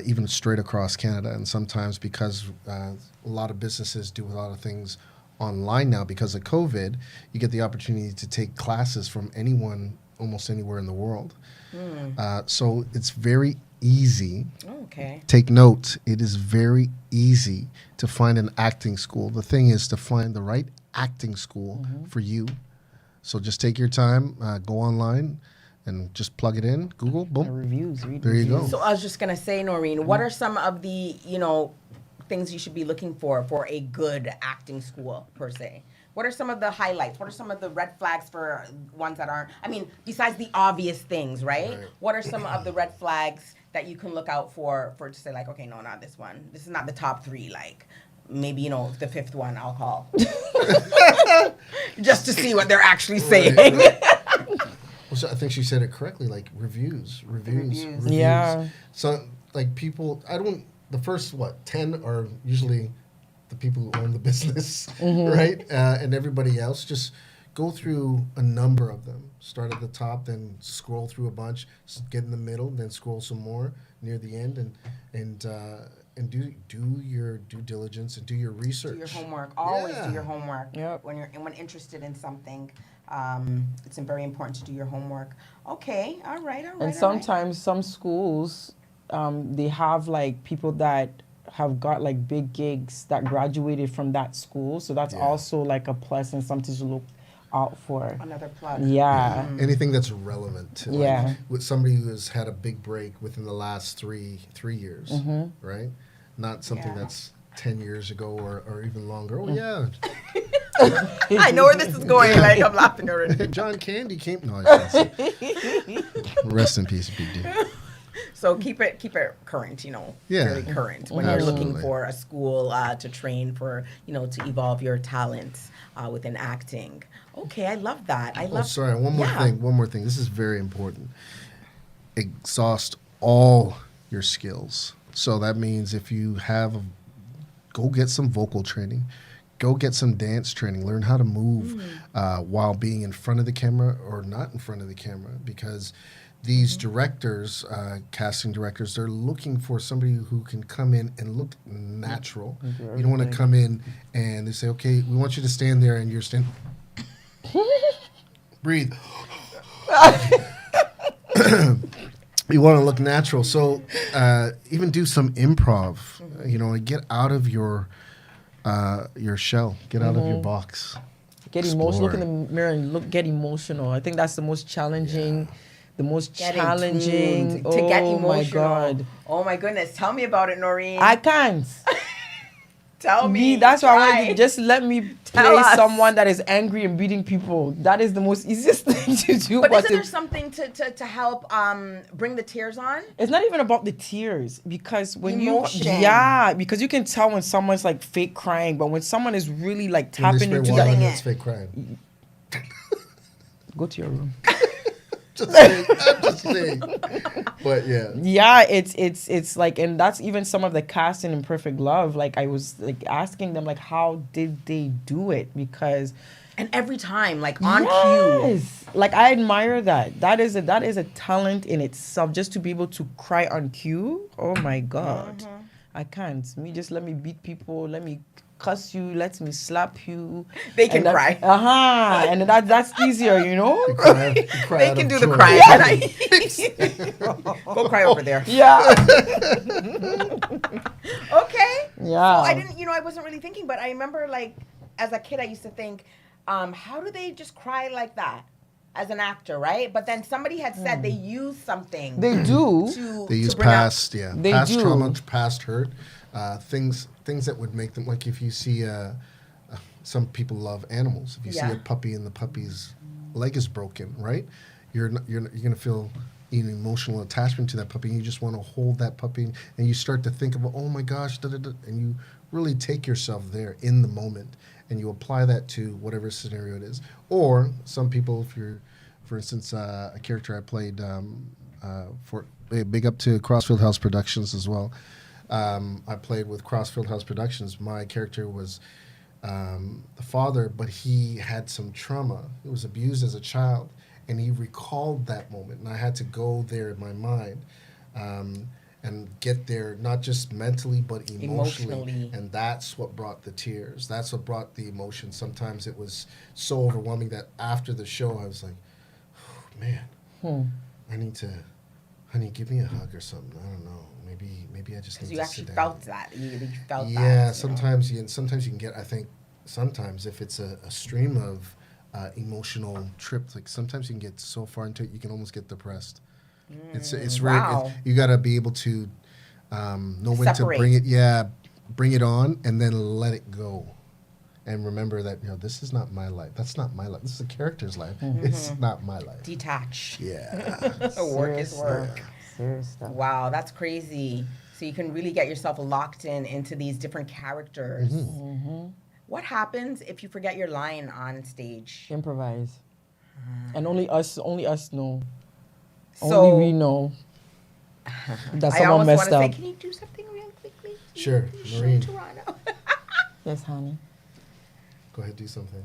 even straight across Canada. And sometimes because a lot of businesses do a lot of things online now because of COVID, you get the opportunity to take classes from anyone almost anywhere in the world. So it's very easy. Okay. Take note, it is very easy to find an acting school. The thing is to find the right acting school for you. So just take your time, go online, and just plug it in. Google, boom. Reviews. Read There you reviews. go. So I was just gonna say, Noreen, what are some of the things you should be looking for a good acting school per se? What are some of the highlights? What are some of the red flags for ones that aren't? I mean, besides the obvious things, right? What are some of the red flags that you can look out for to say like, okay, no, not this one. This is not the top 3. Like, maybe the 5th one I'll call, just to see what they're actually saying. Well, so I think she said it correctly. Like reviews. Yeah. So like people, the first 10 are usually the people who own the business, right? And everybody else, just go through a number of them. Start at the top, then scroll through a bunch, get in the middle, then scroll some more near the end, and do your due diligence and do your research. Do your homework. Always Yeah. do your homework. Yep. When interested in something, it's very important to do your homework. Okay. All right. And sometimes some schools, they have like people that have got like big gigs that graduated from that school. So that's also like a plus and something to look out for. Another plug. Yeah. Anything that's relevant to Yeah. with somebody who has had a big break within the last three years, right? Not something that's 10 years ago or even longer. Oh yeah, I know where this is going. Like, I'm laughing already. John Candy came. No, I shouldn't say. Rest in peace, Big D. So keep it current, Yeah. really current when you're looking Absolutely. for a school to train for, to evolve your talents within acting. Okay, I love that. Sorry, one more Yeah. thing. One more thing. This is very important. Exhaust all your skills. So that means if you go get some vocal training, go get some dance training, learn how to move while being in front of the camera or not in front of the camera, because these directors, casting directors, they're looking for somebody who can come in and look natural. You don't want to come in and they say, okay, we want you to stand there and you're standing. Breathe. You want to look natural. So even do some improv, and get out of your shell, get out of your box. Get emotional. Look in the mirror and get emotional. I think that's the most challenging. The most challenging. to get emotional. Oh my God. Oh my goodness. Tell me about it, Noreen. I can't. Tell me. That's why I want Try. to just let me Tell play us. someone that is angry and beating people. That is the most easiest thing to do. But isn't there something to help bring the tears on? It's not even about the tears, because when Emotion. because you can tell when someone's like fake crying, but when someone is really like When they tapping spray into water that, on you, it. it's fake crying. go to your room. I'm just saying. But yeah. Yeah, it's like, and that's even some of the cast in Imperfect Love. Like I was like asking them like, how did they do it? Because And every time, like on cue. yes, like I admire that. That is a talent in itself. Just to be able to cry on cue. Oh my God, I can't. Let me beat people. Let me cuss you. Let me slap you. They can And cry. And that's easier, You know. cry They out can of do the joy. crying. Go cry over there. Yeah. Okay. Yeah. So I didn't, I wasn't really thinking, but I remember like as a kid, I used to think, how do they just cry like that as an actor, right? But then somebody had said they use something. They do. They use to bring out- past do. trauma, past hurt, things that would make them, like if you see some people love animals. If you see Yeah. a puppy and the puppy's leg is broken, right? You're gonna feel an emotional attachment to that puppy, and you just want to hold that puppy, and you start to think of, oh my gosh, and you really take yourself there in the moment, and you apply that to whatever scenario it is. Or some people, if you're, for instance, a character I played for big up to Crossfield House Productions as well. I played with Crossfield House Productions. My character was the father, but he had some trauma. He was abused as a child, and he recalled that moment. And I had to go there in my mind and get there, not just mentally, but emotionally. And that's what brought the tears. That's what brought the emotion. Sometimes it was so overwhelming that after the show, I was like, oh, man, I need to, honey, give me a hug or something. I don't know. Maybe I just need Because you to actually sit felt down. that. You felt that. Yeah, you know? sometimes you can get. I think sometimes if it's a stream of emotional trip, like sometimes you can get so far into it, you can almost get depressed. It's rare. Wow. You got to be able to know when Separate. to bring it. Yeah, bring it on and then let it go. And remember that this is not my life. That's not my life. This is a character's life. It's not my life. Detach. Yeah. Work is Serious work. stuff. Serious stuff. Wow, that's crazy. So you can really get yourself locked into these different characters. What happens if you forget your line on stage? Improvise. And only us know. So Only we know that I someone almost want messed to say, up. can you do something real quickly? Sure, Show Noreen. Toronto. Yes, honey. Go ahead, do something.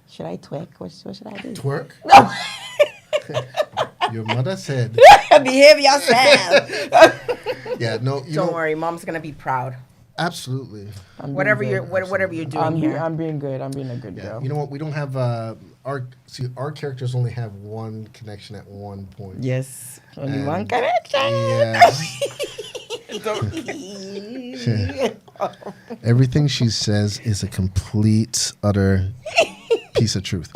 Should I twerk? What should I do? Twerk. Your mother said. Behave yourself. Yeah. No. Don't worry, mom's gonna be proud. Absolutely. I'm Whatever being good. whatever you're doing I'm here. being good. I'm being a good Yeah. girl. You know what? We don't have our characters only have one connection at one point. Yes. Only And- one connection. Yes. Everything she says is a complete, utter piece of truth.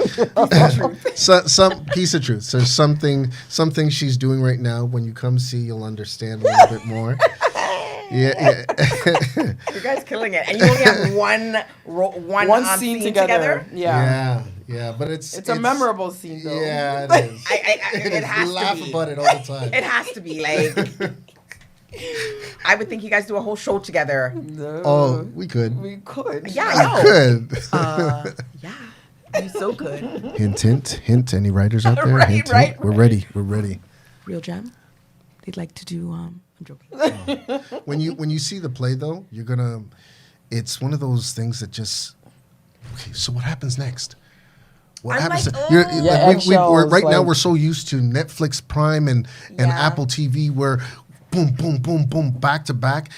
Some piece of truth. So something she's doing right now. When you come see, you'll understand a little bit more. Yeah. You guys killing it, and you only have one scene scene together. Yeah. Yeah. But it's It's a memorable scene though. Yeah, it is. It has We laugh to be. about it all the time. It has to be like. I would think you guys do a whole show together. No. Oh, we could. We could. Yeah, I know. Could. Yeah, you so good. Hint. Any writers out there? Right, hint, right, hint. We're ready. Real Gem, they'd like to do. I'm joking. When you see the play though, you're gonna. It's one of those things that just. Okay, so what happens next? What I'm happens? like, You're, oh. Yeah, we're, eggshells, right now like- we're so used to Netflix Prime and Yeah. Apple TV where, boom, boom, boom, boom, back to back.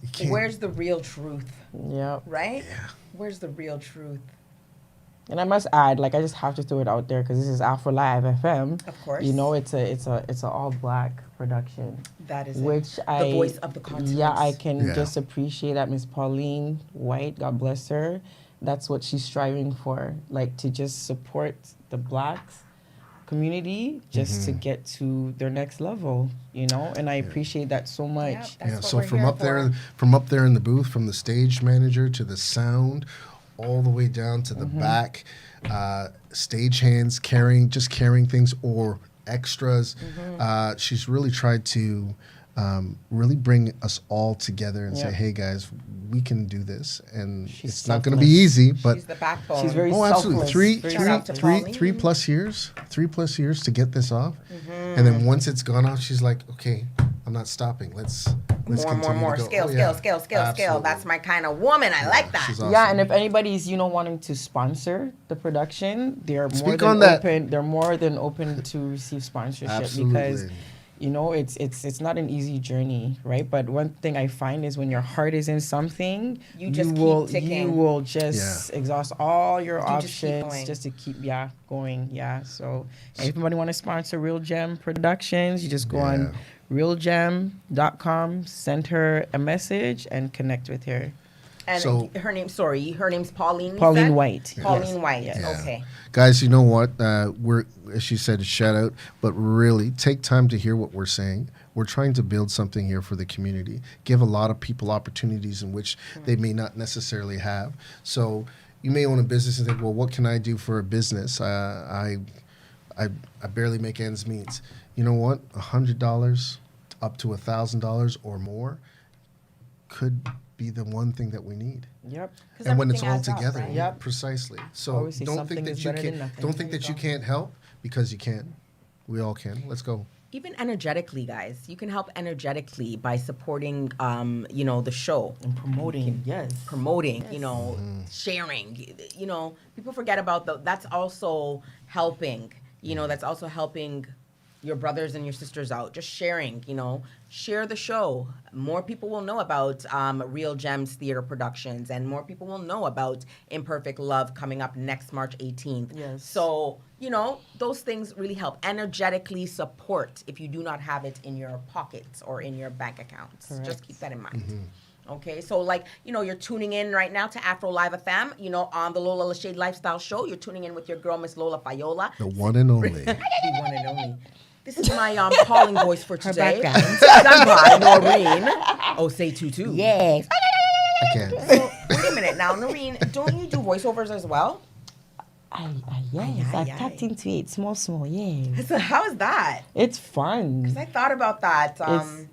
You can't. Where's the real truth, Yeah. right? Where's the real truth? And I must add, like, I just have to throw it out there because this is Afro Live FM. Of course. You know, it's a all black production, That is which it. I The voice of the continent. Yeah, I can Yeah. just appreciate that Miss Pauline White, God bless her. That's what she's striving for, like to just support the blacks community just to get to their next level, you know. And I appreciate that so much. That's Yeah, what so we're from here up there, for. in the booth, from the stage manager to the sound, all the way down to the back, stage hands carrying things or extras. She's really tried to really bring us all together and say, Yeah. "Hey guys, we can do this," and She's it's not going to be selfless. easy, but. She's the backbone. She's very Oh, absolutely! selfless. Shout out to Pauline. 3+ years to get this off, and then once it's gone off, she's like, "Okay, I'm not stopping. Let's continue more. to go." Scale, Oh, yeah. scale. Absolutely. That's my kind of woman. I like that. She's awesome. Yeah, and if anybody's wanting to sponsor the production, they're more Speak than on that. open. They're more than open to receive sponsorship because Absolutely. it's not an easy journey, right? But one thing I find is when your heart is in something, You just keep will ticking. you will just exhaust all your You just keep options going. just to keep going. Yeah. So if anybody want to sponsor Real Gem Productions, you just go on realgem.com, send her a message, and connect with her. And So- her name's Pauline. you Pauline said? White. Pauline Yes. White. Yes. Okay. Guys, you know what? We're, as she said, a shout out, but really take time to hear what we're saying. We're trying to build something here for the community, give a lot of people opportunities in which they may not necessarily have. So you may own a business and think, well, what can I do for a business? I barely make ends meet. You know what? $100 up to $1,000 or more could be the one thing that we need. Yep. And when it's everything all adds up, together, right? Yep. precisely. So Always say don't something think that is you better than can't. nothing. Don't think that you can't help because you can. We all can. Let's go. Even energetically, guys, you can help energetically by supporting, the show. And promoting. Yes. Promoting, Mm-hmm. sharing. People forget about that's also helping. That's also helping your brothers and your sisters out, just sharing, share the show. More people will know about Real Gems Theater Productions, and more people will know about Imperfect Love coming up next March 18th. Yes. So, those things really help. Energetically support if you do not have it in your pockets or in your bank accounts. Correct. Just keep that in mind. Okay, so you're tuning in right now to Afro Live FM, on the Lola Lachey Lifestyle Show. You're tuning in with your girl, Miss Lola Fayola. The one and only. The one and only. This is my calling voice for today. background. Done by Noreen. Osei TuTu. Yes. I can't. So, wait a minute now, Noreen, don't you do voiceovers as well? Yes, Aye, I tapped into it small, yes. So how is that? It's fun. Because I thought about that.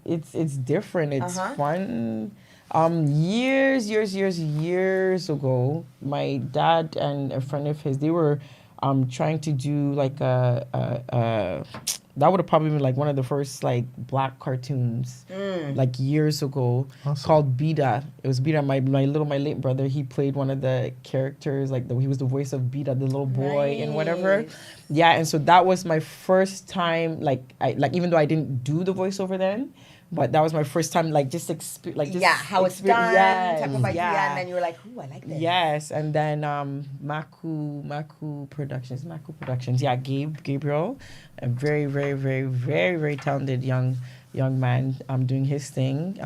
It's different. It's Uh-huh. fun. Years ago, my dad and a friend of his, they were trying to do like that would have probably been like one of the first like black cartoons like years ago. Awesome. Called Bida. It was Bida. My late brother, he played one of the characters, like he was the voice of Bida, the little boy and whatever. Nice. Yeah, and so that was my first time, even though I didn't do the voiceover then, but that was my first time, how it's done, type of idea, and then you were like, ooh, I like this. Yes, and then Maku Productions. Yeah, Gabriel, a very, very, very, very, very talented young man, doing his thing.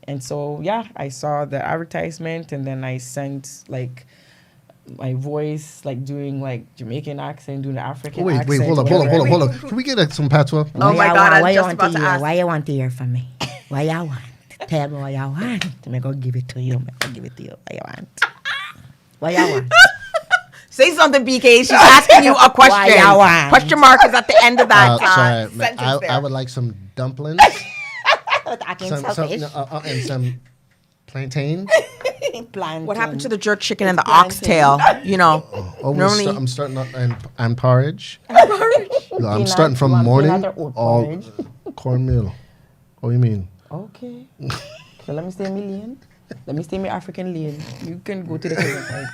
And so I saw the advertisement, and then I sent my voice, doing Jamaican accent, doing the African accent. Wait, hold up. Can we get some patois? Oh my God, I was just about to ask. Why you want to hear from me? Why you want? Tell me what you want. I'm going to give it to you. What you want? What you want? Say something, BK. She's asking you a question. Why you want? Question mark is at the end of that Sorry, sentence there. I would like some dumplings. And some plantain. What happened to the jerk chicken and the oxtail? Normally, I'm starting and porridge. No, I'm starting from morning. All cornmeal. What do you mean? Okay. So let me stay million. Let me stay my African lane. You can go to the kitchen.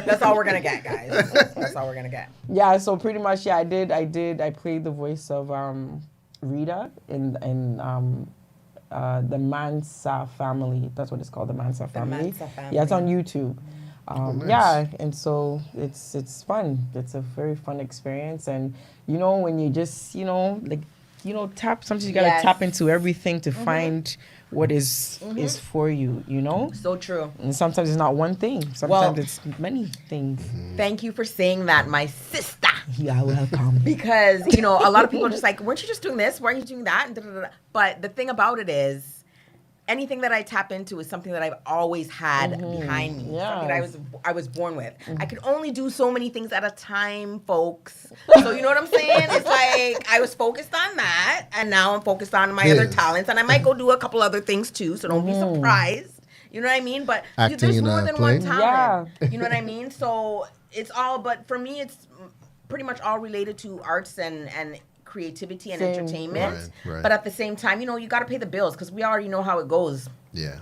that's all we're gonna get, guys. That's all we're gonna get. Yeah, so pretty much, I played the voice of Rita in the Mansa family. That's what it's called, the Mansa family. Mansa family. Yeah, it's on YouTube. Nice. Yeah, and so it's fun. It's a very fun experience, and when you just tap. Sometimes you gotta tap into everything to find what is for you. So true. And sometimes it's not one thing. Sometimes it's many things. Thank you for saying that, my sister. You are welcome. Because, a lot of people are just like, weren't you just doing this? Why aren't you doing that? And da-da-da-da. But the thing about it is, anything that I tap into is something that I've always had behind me. Yes. Something that I was born with. I could only do so many things at a time, folks. So you know what I'm saying? It's like I was focused on that, and now I'm focused on my other talents, and I might go do a couple other things too. So don't be surprised. You know what I mean? But Acting there's in more a than play? one talent. You know what I mean? So it's all. But for me, it's pretty much all related to arts and creativity and Same. entertainment. Right. But at the same time, you got to pay the bills because we already know how it goes. Yeah.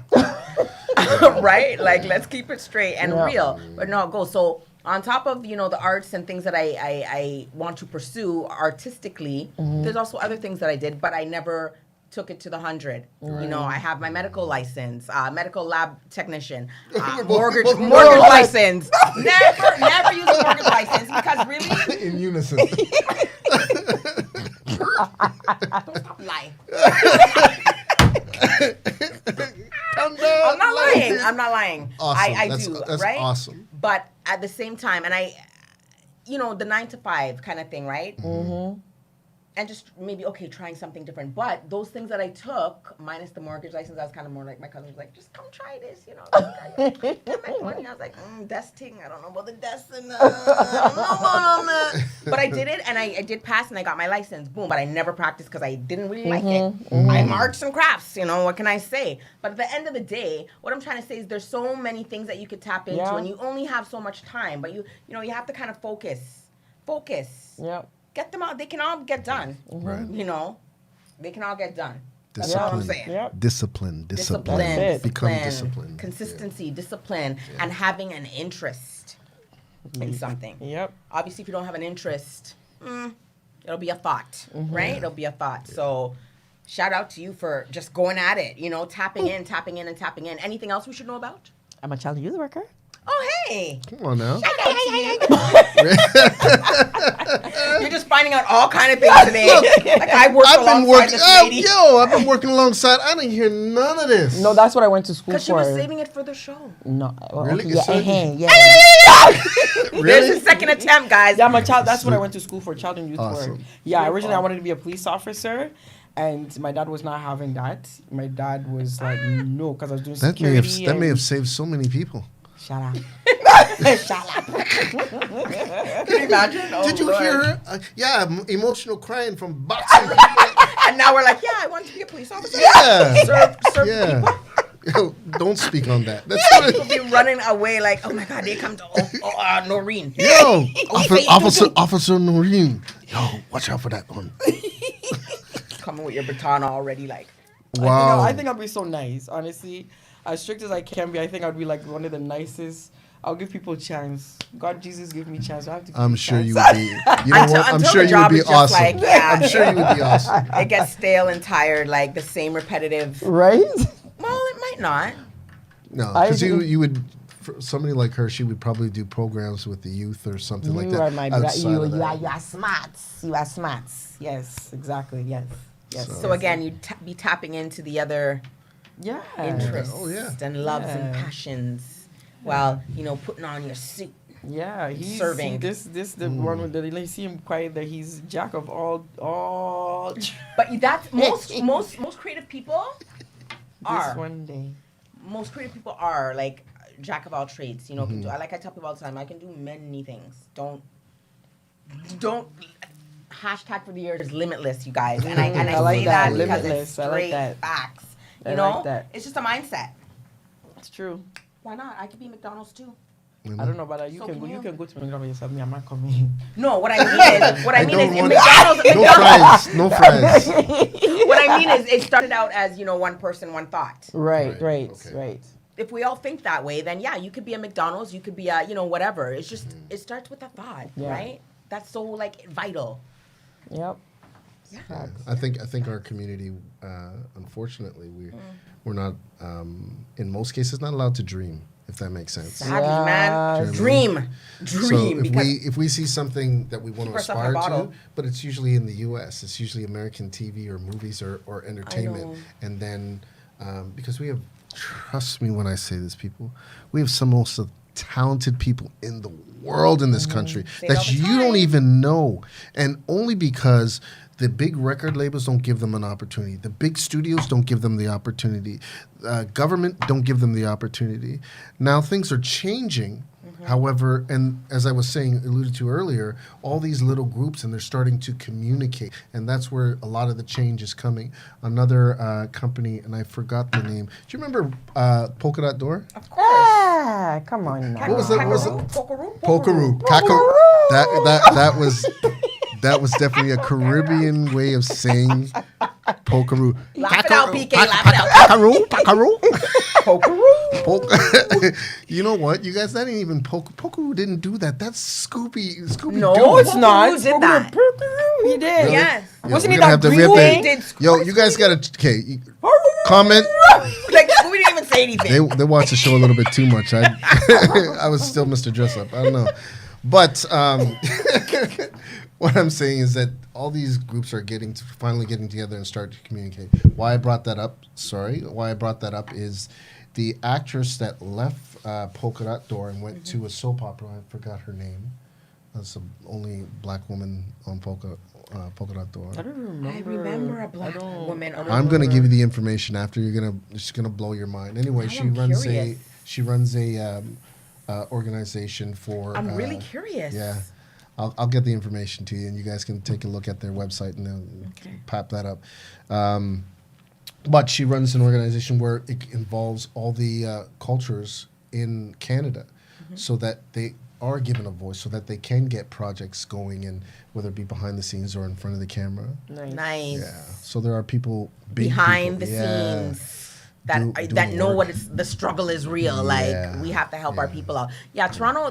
Right? Let's keep it straight and Yeah. real. But no, it goes. So on top of, the arts and things that I want to pursue artistically, there's also other things that I did, but I never took it to the 100. I have my medical license, medical lab technician, mortgage license. Never use a mortgage license because really, In unison. don't stop lying. I'm not lying. Awesome. I That's- do, that's right? awesome. But at the same time, and the 9 to 5 kind of thing, right? And just maybe, trying something different. But those things that I took, minus the mortgage license, I was kind of more like, my cousin was like, just come try this, Get my money. I was like, desking. I don't know about the desk. I don't know about that. But I did it, and I did pass, and I got my license. Boom. But I never practiced because I didn't really like it. I'm arts and crafts, what can I say? But at the end of the day, what I'm trying to say is there's so many things that you could tap into, and you only have so much time. But you have to kind of focus. Yep. Get them out. They can all get done. Right. They can all get done. That's Discipline. all I'm saying. Yep. Discipline. That's Become discipline, disciplined. consistency, discipline, and having an interest in something. Yep. Obviously, if you don't have an interest, It'll be a thought, right? It'll be a thought. So shout out to you for just going at it, tapping in, tapping in, and tapping in. Anything else we should know about? I'm a child youth worker. Oh, hey. Come on now. Shout out to you. You're just finding out all kind of things today. Like I work alongside this lady. I've been working alongside. I didn't hear none of this. No, that's what I went to school for. Because she was saving it for the show. No, Really? Okay, yeah. Really? There's a second attempt, guys. Yeah, I'm a child. That's what I went to school for, child and youth Awesome. work. Yeah, originally I wanted to be a police officer, and my dad was not having that. My dad was like, no, because I was doing That security. may have saved so many people. Shut up. Shut up. Can you imagine? Oh, Did you Lord. hear her? Emotional crying from boxing. And now we're like, yeah, I want to be a police officer. Yeah. Serve Yeah. Yo, don't speak on that. That's People be running away like, oh my God, they come to Noreen. Yo, Osei, Officer Noreen. Yo, watch out for that one. Coming with your baton already, like. Wow. I think I'll be so nice, honestly. As strict as I can be, I think I'd be like one of the nicest. I'll give people a chance. God, Jesus, give me a chance. I have to. I'm sure you would be. You know what? I'm Until sure the you would job be is just awesome. like, yeah. I'm sure you would be awesome. It gets stale and tired, like the same repetitive. Right? Well, it might not. No, I because do- you would. For somebody like her, she would probably do programs with the youth or something like You that. are my outside you of that. are smart. You are smart. Yes, exactly. Yes. Yes. So- So again, you'd be tapping into the other Yeah. interests Oh, yeah. and loves and Yeah. passions while, putting on your suit. Yeah, he's Serving. This the one with the you see him quiet there. He's jack of all. But that's most creative people are. This one day. Most creative people are like jack of all trades. Can do, like I tell people all the time, I can do many things. Don't hashtag for the year is limitless, you guys. And I like say that, that because it's limitless. I like straight that. facts. I like that. It's just a mindset. That's true. Why not? I could be McDonald's too. I don't know about that. You So can can go. you? You can go to McDonald's yourself. Me, I'm not coming. No, what I mean is in don't McDonald's. No fries. No fries. What I mean is it started out as one person, one thought. Right. Right, Right. okay. Right. If we all think that way, then yeah, you could be a McDonald's, you could be a whatever. It's just it starts with a thought, Yeah. right? That's so like vital. Yep. Yeah. I think our community, unfortunately, we're not in most cases not allowed to dream, if that makes sense. Sadly, Yeah. man, dream. So because if we see something that we want to Keep ourselves in a aspire to, bottle. but it's usually in the U.S., it's usually American TV or movies or entertainment, know. and then because we have, trust me when I say this, people, we have some most talented people in the world in this country Say it all that the you don't time. even know, and only because the big record labels don't give them an opportunity. The big studios don't give them the opportunity. Government don't give them the opportunity. Now things are changing. However, and as I was saying, alluded to earlier, all these little groups and they're starting to communicate, and that's where a lot of the change is coming. Another company, and I forgot the name. Do you remember Polka Dot Door? of course. Ah, come on now. What was that? What was it? Pokeroo? Polkaroo. That was definitely a Caribbean way of saying Polkaroo. Laugh it out, PK. Laugh it out. Polkaroo. Pokeroo. You know what? You guys, that ain't even Polkaroo didn't do that. That's Scooby No, Doo. it's not. Did that? He did. Really? Yes. Yeah, Wasn't we're he gonna that we green way? to- Did Yo, you guys gotta comment. Like we didn't even say anything. They watch the show a little bit too much. I was still Mr. Dress Up. I don't know, but what I'm saying is that all these groups are finally getting together and start to communicate. Why I brought that up? Is the actress that left Polka Dot Door and went to a soap opera. I forgot her name. That's the only black woman on Polka Dot Door. I don't remember. I remember a black woman. On I'm gonna give you the information after. It's gonna blow your mind. Anyway, Now I'm curious. she runs a organization for. I'm really curious. Yeah, I'll get the information to you, and you guys can take a look at their website and then pop that up. But she runs an organization where it involves all the cultures in Canada, so that they are given a voice, so that they can get projects going, and whether it be behind the scenes or in front of the camera. Nice. Nice. Yeah. So there are people big Behind people, the scenes. that know what the struggle is real. Yeah, Like we have to help our people out. Yeah, Toronto.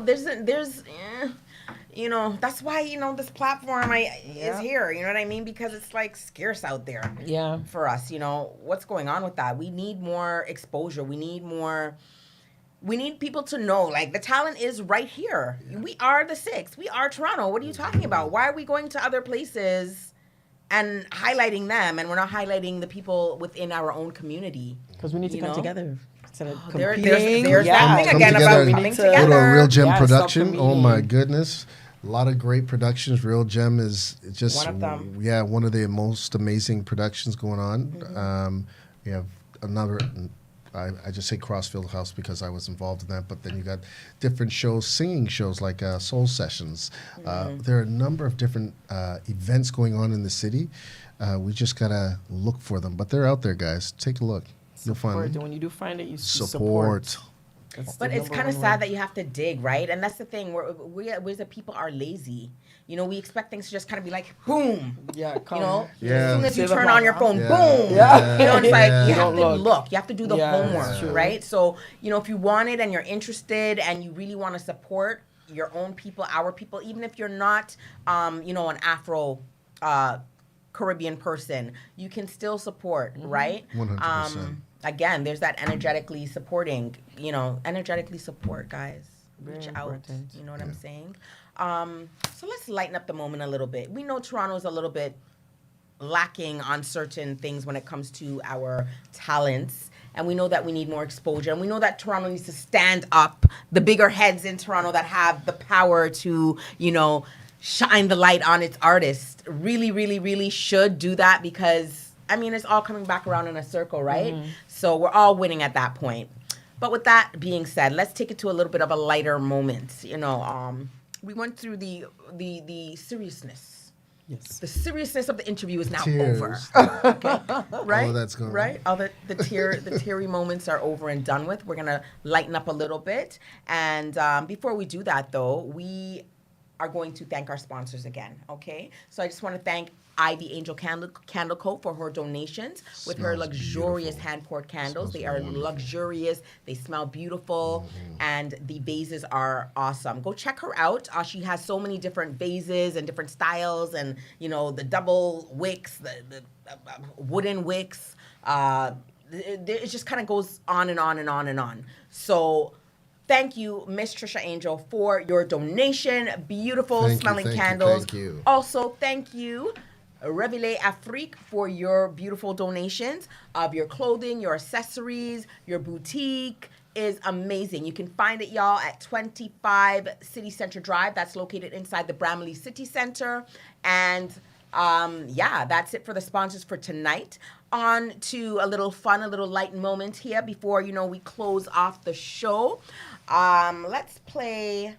That's why this platform is here. You know what I mean? Because it's like scarce out there. Yeah. For us, what's going on with that? We need more exposure. We need people to know, like, the talent is right here. Yeah. We are the Six. We are Toronto. What are you talking about? Why are we going to other places and highlighting them, and we're not highlighting the people within our own community? Because we need to come together. There's that thing again about coming together. Go to a Real Gem production. Oh my goodness. A lot of great productions. Real Gem is just one of them. Yeah, one of the most amazing productions going on. Mm-hmm. We have another. I just say Crossfield House because I was involved in that. But then you got different shows, singing shows like Soul Sessions. There are a number of different events going on in the city. We just gotta look for them, but they're out there, guys. Take a look. You'll find them. And when you do find it, you support. But it's kind of sad that you have to dig, right? And that's the thing. We as a people are lazy. We expect things to just kind of be like, boom. Yeah, as soon as you turn on your phone, boom. Yeah. It's like you have to look. You have to do the homework, right? So, if you want it and you're interested and you really want to support your own people, our people, even if you're not, an Afro Caribbean person, you can still support, right? 100%. Again, there's that energetically supporting, energetically support, guys. Reach out. You know what I'm saying? So let's lighten up the moment a little bit. We know Toronto's a little bit lacking on certain things when it comes to our talents. And we know that we need more exposure. And we know that Toronto needs to stand up. The bigger heads in Toronto that have the power to, shine the light on its artists really, really, really should do that because, it's all coming back around in a circle, right? Mm-hmm. So we're all winning at that point. But with that being said, let's take it to a little bit of a lighter moment. We went through the seriousness. Yes. The seriousness of the interview is now Tears. over. Okay. Right? Oh, that's gone. Right? All the teary moments are over and done with. We're going to lighten up a little bit. And before we do that, though, we are going to thank our sponsors again, okay? So I just want to thank Ivy Angel Candle Co. for her donations with her luxurious hand-poured candles. They are luxurious. They smell beautiful, and the vases are awesome. Go check her out. She has so many different vases and different styles, and the double wicks, the wooden wicks. It just kind of goes on and on and on and on. So thank you, Miss Trisha Angel, for your donation. Beautiful smelling candles. Thank you. Also, thank you, Réveillé Afrique, for your beautiful donations of your clothing, your accessories, your boutique is amazing. You can find it, y'all, at 25 City Center Drive. That's located inside the Bramley City Center. And that's it for the sponsors for tonight. On to a little fun, a little light moment here before, we close off the show. Let's play.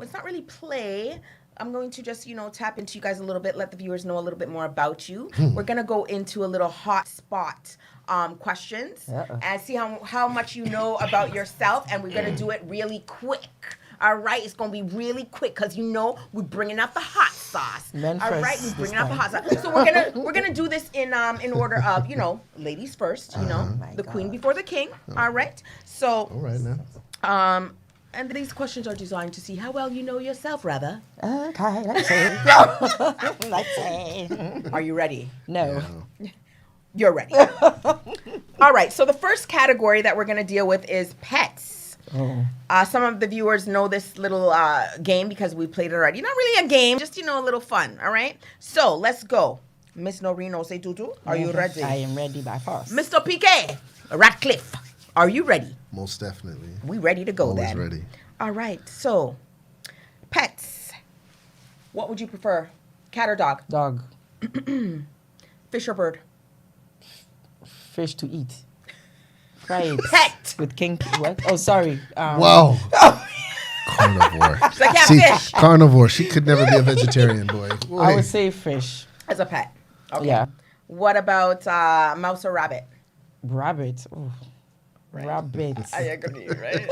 It's not really play. I'm going to just, tap into you guys a little bit, let the viewers know a little bit more about you. We're going to go into a little hot spot questions and see how much you know about yourself, and we're going to do it really quick. All right, it's going to be really quick because we're bringing out the hot sauce. All right, we're bringing out the hot sauce. So we're gonna do this in order of ladies first. The queen before the king. All right. So. All right now. And these questions are designed to see how well you know yourself, rather. Okay, let's see. Let's see. Are you ready? No. You're ready. All right. So the first category that we're gonna deal with is pets. Oh. Some of the viewers know this little game because we played it already. Not really a game, just, a little fun, all right? So, let's go. Miss Noreen, Osei, TuTu, are you ready? I am ready by force. Mr. Piquet, Ratcliffe, are you ready? Most definitely. We ready to go Always then. ready. All right, so, pets. What would you prefer, cat or dog? Dog. Fish or bird? Fish to eat. Fried. Pet. With king. What? Oh, sorry. Wow. Carnivore. She's like, yeah, fish. Carnivore. She could never be a vegetarian, boy. I would say fish. As a pet. Okay. Yeah. What about mouse or rabbit? Rabbit. Oh. Right. Rabbit. I agree, right?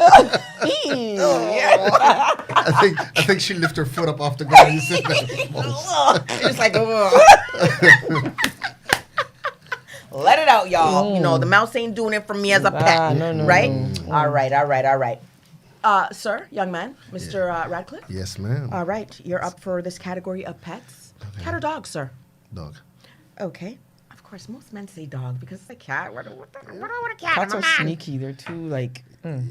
I think she lifted her foot up off the ground. You said that. It's like, let it out, y'all. You know, the mouse ain't doing it for me as a pet. No, right? no. All right. Sir, young man, Mr. Ratcliffe. Yes, ma'am. All right, you're up for this category of pets. Okay. Cat or dog, sir? Dog. Okay. Of course, most men say dog because it's a cat. What do I want a cat? Cats I'm are a man. sneaky. They're too like.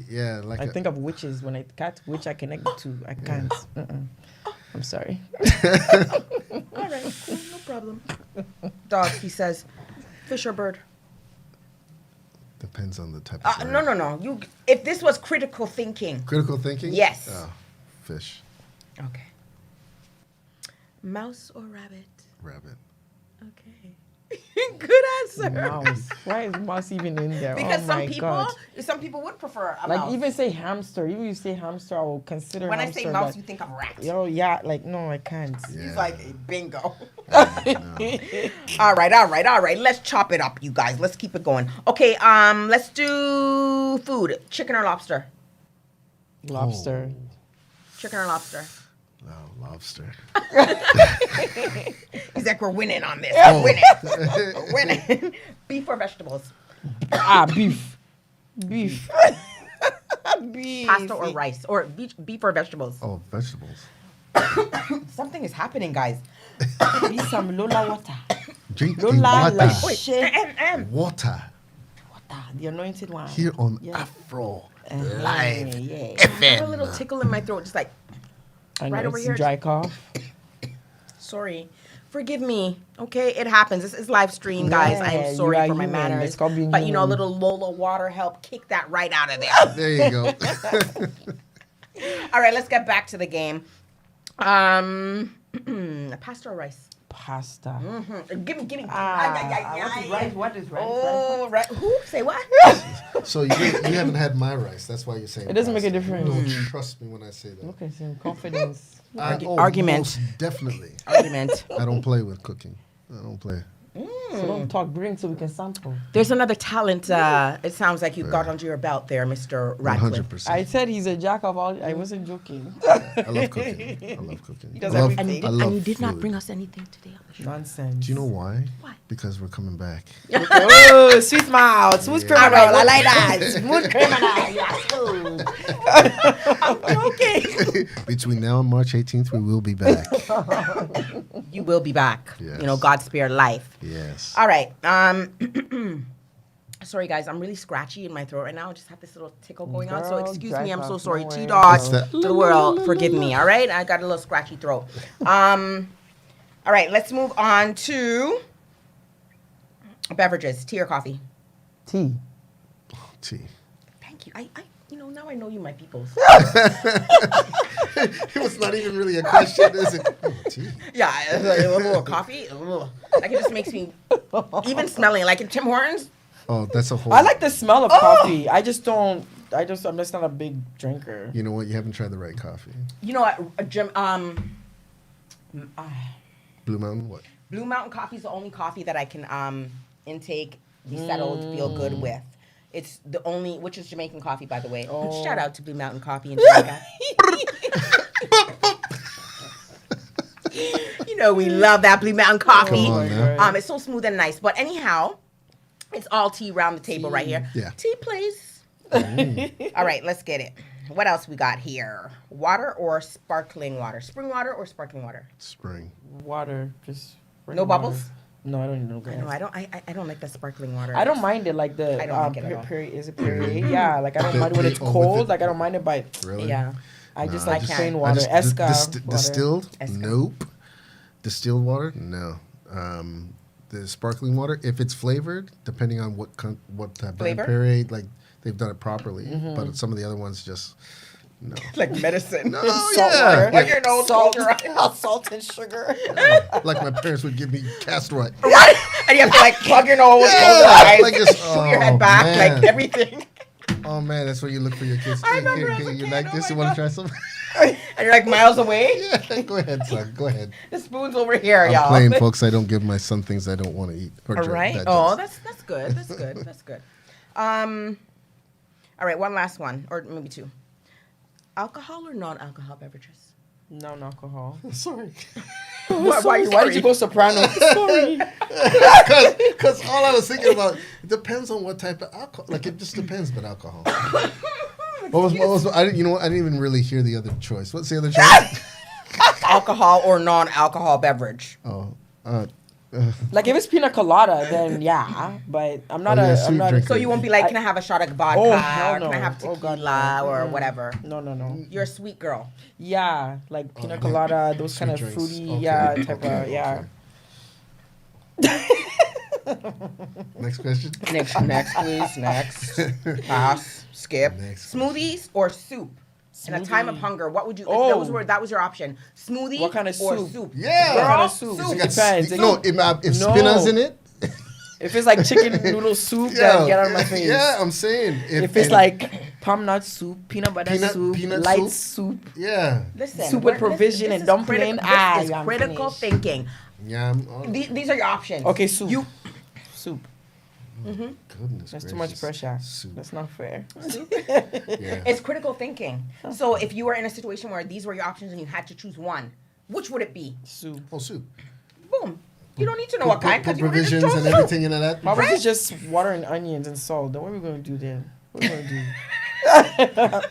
Yeah, like I think of witches when cat which I connect to. I can't. I'm sorry. All right, cool, no problem. Dog, he says. Fish or bird? depends on the type of bird. No. You. If this was critical thinking. Critical thinking? Yes. Oh, fish. Okay. Mouse or rabbit? Rabbit. Okay. Good answer. Mouse. Why is mouse even in there? Because oh my God. some people would prefer a Like mouse. even say hamster. Even you say hamster, I will consider. When I hamster, say mouse, but- you think of rat. Yo, yeah, like no, I can't. Yeah. He's like, bingo. No. All right. Let's chop it up, you guys. Let's keep it going. Okay, let's do food. Chicken or lobster? Lobster. Chicken or lobster? Oh, lobster. He's like, we're winning on this. Oh. We're winning. Beef or vegetables? Beef. Beef. Beef. Pasta or rice? Or beef or vegetables? Oh, vegetables. Something is happening, guys. Need some Lola water. Drink the Lola water. Wait. Water. Water. The anointed one. Here on Yeah. Afro Uh-huh, Live yeah. I have a FM. little tickle in my throat, just like, I know Right over it's here. dry cough. sorry. Forgive me. Okay, it happens. This is live stream, guys. I Yeah, am you sorry are for my human. manners. It's called being But, you know, a human. little Lola water helped kick that right out of there. There you go. All right, let's get back to the game. Pasta or rice? Pasta. Give me. What is rice? Oh, right. Who? Say what? So you haven't had my rice. That's why you're saying It doesn't make a pasta. difference. Don't trust me when I say that. Okay, so confidence. Argument. Most definitely. Argument. I don't play with cooking. I don't play. So don't talk, bring so we can sample. There's another talent. It sounds like you got under your belt there, Mr. Ratcliffe. 100%. I said he's a jack of all. I wasn't joking. I love cooking. I love cooking. does I love, everything. I love And you did not food. bring us anything today on the show. Nonsense. Do you know why? Why? Because we're coming back. Oh, sweet mouth, smooth criminal. All right, I like that. Smooth criminal. Okay. Between now and March 18th, we will be back. You will be back. Yes. You know, God spare life. Yes. All right. Sorry, guys. I'm really scratchy in my throat right now. I just have this little tickle going on. So Girl, excuse dry me. I'm so cough, sorry. no worries. T-Dog It's that- to the world. Forgive me. All right. I got a little scratchy throat. All right. Let's move on to beverages. Tea or coffee? Tea. Tea. Thank you. Now I know you, my peoples. It was not even really a question, is it? Oh, tea. Yeah, a little coffee. Ugh. Like it just makes me even smelling like in Tim Hortons. Oh, that's a whole. I like the smell of coffee. I'm just not a big drinker. You know what? You haven't tried the right coffee. You know what, Jim? Blue Mountain. What? Blue Mountain coffee is the only coffee that I can intake, be settled, feel good with. It's the only, which is Jamaican coffee, by the way. Oh. Shout out to Blue Mountain Coffee in Jamaica. You know we love that Blue Mountain coffee. Come on now. It's so smooth and nice. But anyhow, it's all tea around the table right here. Yeah. Tea, please. All right, let's get it. What else we got here? Water or sparkling water? Spring water or sparkling water? Spring. Water, just No bubbles? No, I don't know. No, I don't. I don't like the sparkling water. I don't mind it like the I don't like it at all. is it Perrier? Yeah, like I don't mind when it's cold. Like I don't mind it by. Really? Yeah. I just Nah, like I can't. plain I water. just- Esca water. Distilled? Esca. Nope. Distilled water? No. The sparkling water, if it's flavored, depending on what type Flavor? of Perrier, like they've done it properly. But some of the other ones just no. Like medicine. No, Salt yeah. water. Like your nose, Salt, close your eyes. salt and sugar. Like my parents would give me castor oil. Right? And you have to like plug your nose, Yeah, close your eyes, like just- put your head oh, back, man. like everything. Oh man, that's where you look for your kids. I remember as a you kid, like oh this? my You want God. to try some? And you're like miles away. Yeah, go ahead, son. Go ahead. The spoon's over here, I'm y'all. playing, folks. I don't give my son things I don't want to eat or All drink. right. That Oh, just- that's good. That's good. That's good. All right, one last one, or maybe two. Alcohol or non-alcohol beverages? Non-alcohol. Sorry. Why did you go soprano? Sorry. Because all I was thinking about, it depends on what type of alcohol. Like, it just depends, but alcohol. what was I didn't, I didn't even really hear the other choice. What's the other choice? Alcohol or non-alcohol beverage. Oh, Like if it's pina colada, then yeah. But I'm not sweet not. drinker. So you won't be like, can I have a shot of vodka? Oh, hell or no. can I have Oh, tequila God, no. or whatever? No. You're a sweet girl. Yeah, like pina colada, those kind of Sweet drinks. fruity, Okay, yeah, okay, type of, yeah. Next question. Next, please. Next. Pass. Skip. Next Smoothies or soup? In a time of hunger, what would you? Oh. If that was your option. Smoothie. What kind of or soup? soup? Yeah. What kind Girl, of soup? soup. It depends. No, if spinach in it. If it's like chicken noodle soup, then get out of my face. Yeah, I'm saying. If it's like palm nut soup, peanut butter soup, peanut light soup. soup, Yeah. Listen, soup with provision this and is dumpling. This is I'm critical finished. thinking. Yeah. These are your options. Okay, soup. Soup. Goodness That's too gracious. much pressure. Soup. That's not fair. Yeah. It's critical thinking. So if you were in a situation where these were your options and you had to choose one, which would it be? Soup. Oh, soup. Boom. You don't need to know what kind Put because you would have just provisions chose and soup. everything into that. How about it's just water and onions and salt? Then what are we going to do then? What are we going to do?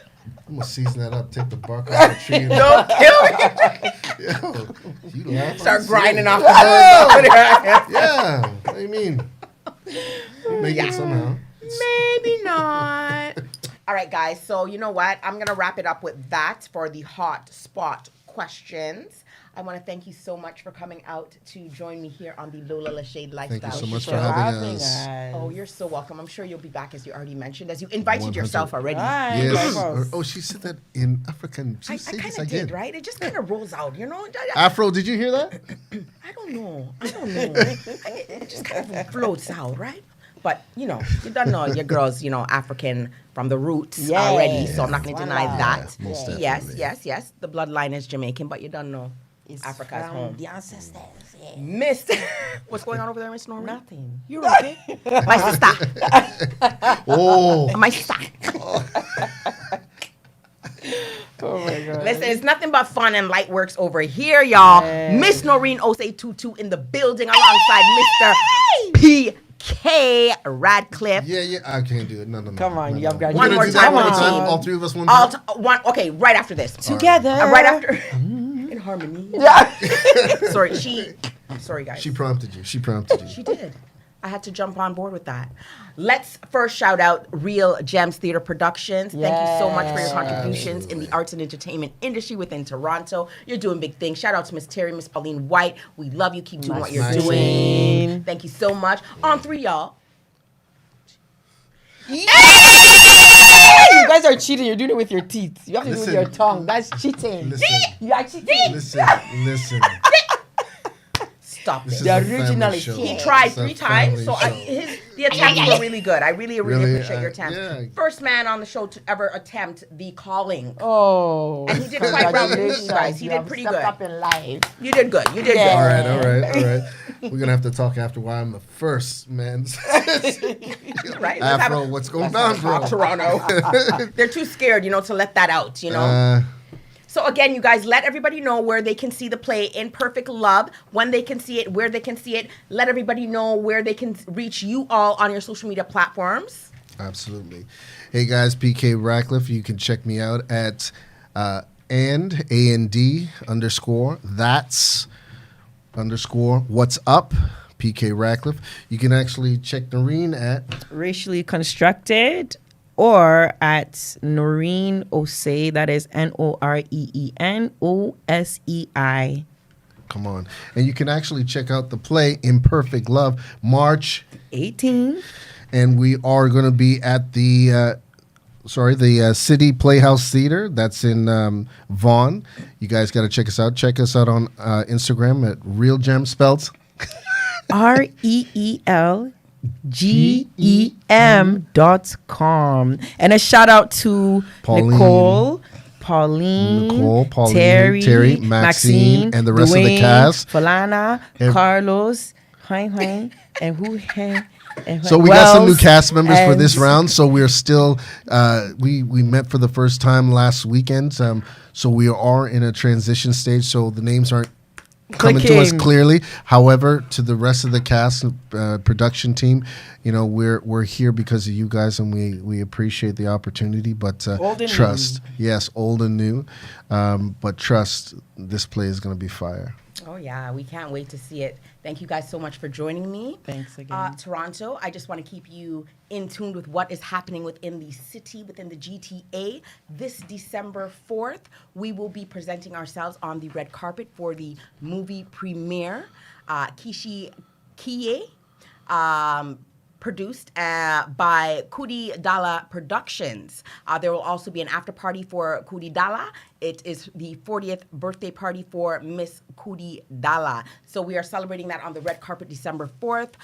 I'm gonna season that up. Take the bark off the tree. And Don't kill me. Yo, you laugh, Start I'm grinding serious. off the Yeah. What do you mean? We'll make it somehow. Maybe not. All right, guys. So you know what? I'm gonna wrap it up with that for the hot spot questions. I want to thank you so much for coming out to join me here on the Lola Lashade Lifestyle Thank you so much Show. for having us. Oh, you're so welcome. I'm sure you'll be back, as you already mentioned, as you invited yourself already. Hi. Yes. Yes. Oh, she said that in African. She I said kind this of did, again. right? It just kind of rolls out, you know? Afro, did you hear that? I don't know. It just kind of floats out, right? But, you know, you don't know your girl's, African from the roots already, so I'm not going to deny that. most Yes, definitely. yes. The bloodline is Jamaican, but you don't know It's Africa's from home. the ancestors. Yeah. Miss, what's going on over there, Miss Noreen? Nothing. You're okay. My sister. Oh, My sister. Oh my God. Listen, it's nothing but fun and light works over here, y'all. Yes. Miss Noreen Osei TuTu in the building alongside Mr. PK Ratcliffe. yeah. I can't do it. No. Come on, no, you have got One We're more gonna do that time one on more the time. team. All three of us one All time. okay, right after this. together. Right after. In harmony. Yeah. Sorry, guys. She prompted you. She did. I had to jump on board with that. Let's first shout out Real Gems Theater Productions. Thank you so much for your Yes. contributions in the arts and entertainment industry within Toronto. You're doing big things. Shout out to Miss Terry, Miss Pauline White. We love you. Keep doing what you're Maxine. doing. Thank you so much. On three, y'all. You guys are cheating. You're doing it with your teeth. You have to do it with Listen. your tongue. That's cheating. Listen. You are cheating. Listen. Stop This it. is The a family original is show. here. He tried It's a 3 times, family so show. the attempts were really good. I really Really? appreciate your attempts. Yeah. First man on the show to ever attempt the calling. Oh. And he did quite well with you Congratulations. guys. He You did have pretty stepped good. up in life. You did good. You did Yeah. All good. right. We're gonna have to talk after why I'm the first man. Right? Afro, what's going on, bro? Toronto. They're too scared, to let that out, So again, you guys, let everybody know where they can see the play Imperfect Love, when they can see it, where they can see it. Let everybody know where they can reach you all on your social media platforms. Absolutely. Hey guys, PK Ratcliffe. You can check me out at and that's _ what's up, PK Ratcliffe. You can actually check Noreen at Racially constructed, or at Noreen Osei. That is NOREENOSEI. come on, and you can actually check out the play Imperfect Love, March 18. and we are going to be at the City Playhouse Theater. That's in Vaughan. You guys got to check us out. Check us out on Instagram at Real Gem, spelled REELGEM.com. And a shout out to Pauline. Pauline, Pauline, Terry, Maxine, and the rest of the Dwayne, cast. Falana, And- Carlos, and who? So we got some new Wells, cast members for this and- round. So we're still we met for the first time last weekend. So we are in a transition stage. So the names aren't coming to us Clicking. clearly. However, to the rest of the cast, production team, you know, we're here because of you guys, and we appreciate the opportunity. But Old and trust, yes, old and new, but trust, this play is going to be fire. Oh, yeah. We can't wait to see it. Thank you guys so much for joining me. Thanks again. Toronto, I just want to keep you in tune with what is happening within the city, within the GTA. This December 4th, we will be presenting ourselves on the red carpet for the movie premiere, Kishi Kiye. Produced by Kudi Dala Productions. There will also be an after party for Kudi Dala. It is the 40th birthday party for Miss Kudi Dala. So we are celebrating that on the red carpet December 4th.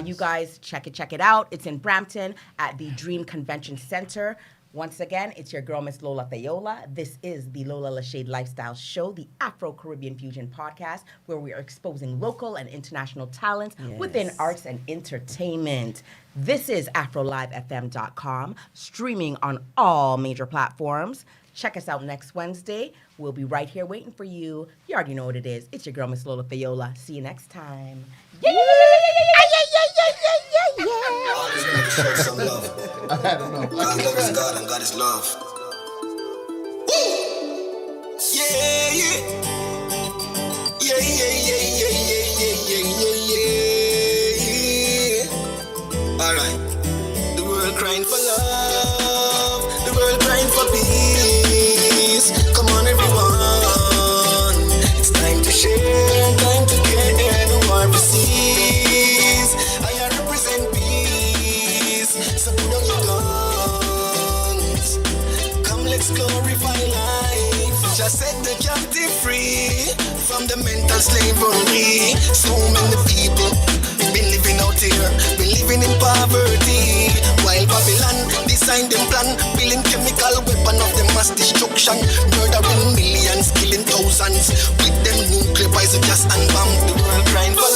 You guys check it out. It's in Brampton at the Dream Convention Center. Once again, it's your girl, Miss Lola Thayola. This is the Lola Lashade Lifestyle Show, the Afro-Caribbean Fusion podcast, where we are exposing local and international talents within arts and entertainment. This is AfroLiveFM.com, streaming on all major platforms. Check us out next Wednesday. We'll be right here waiting for you. You already know what it is. It's your girl, Miss Lola Thayola. See you next time. All is gonna show some love. I don't know. God love is God and God is love. Woo! Yeah, yeah. Yeah, yeah, yeah, yeah, yeah, yeah, yeah, yeah. Alright. The world crying for love. The world crying for peace. Come on, everyone. It's time to share, time to care. The war to cease. I represent peace. So put down your guns. Come, let's glorify life. Just set the captive free from the mental slavery. So many people been living out here, been living in poverty. While Babylon design them plan, building chemical weapon of the mass destruction, murdering millions, killing thousands with them nuclear poison gas and bomb. The world crying for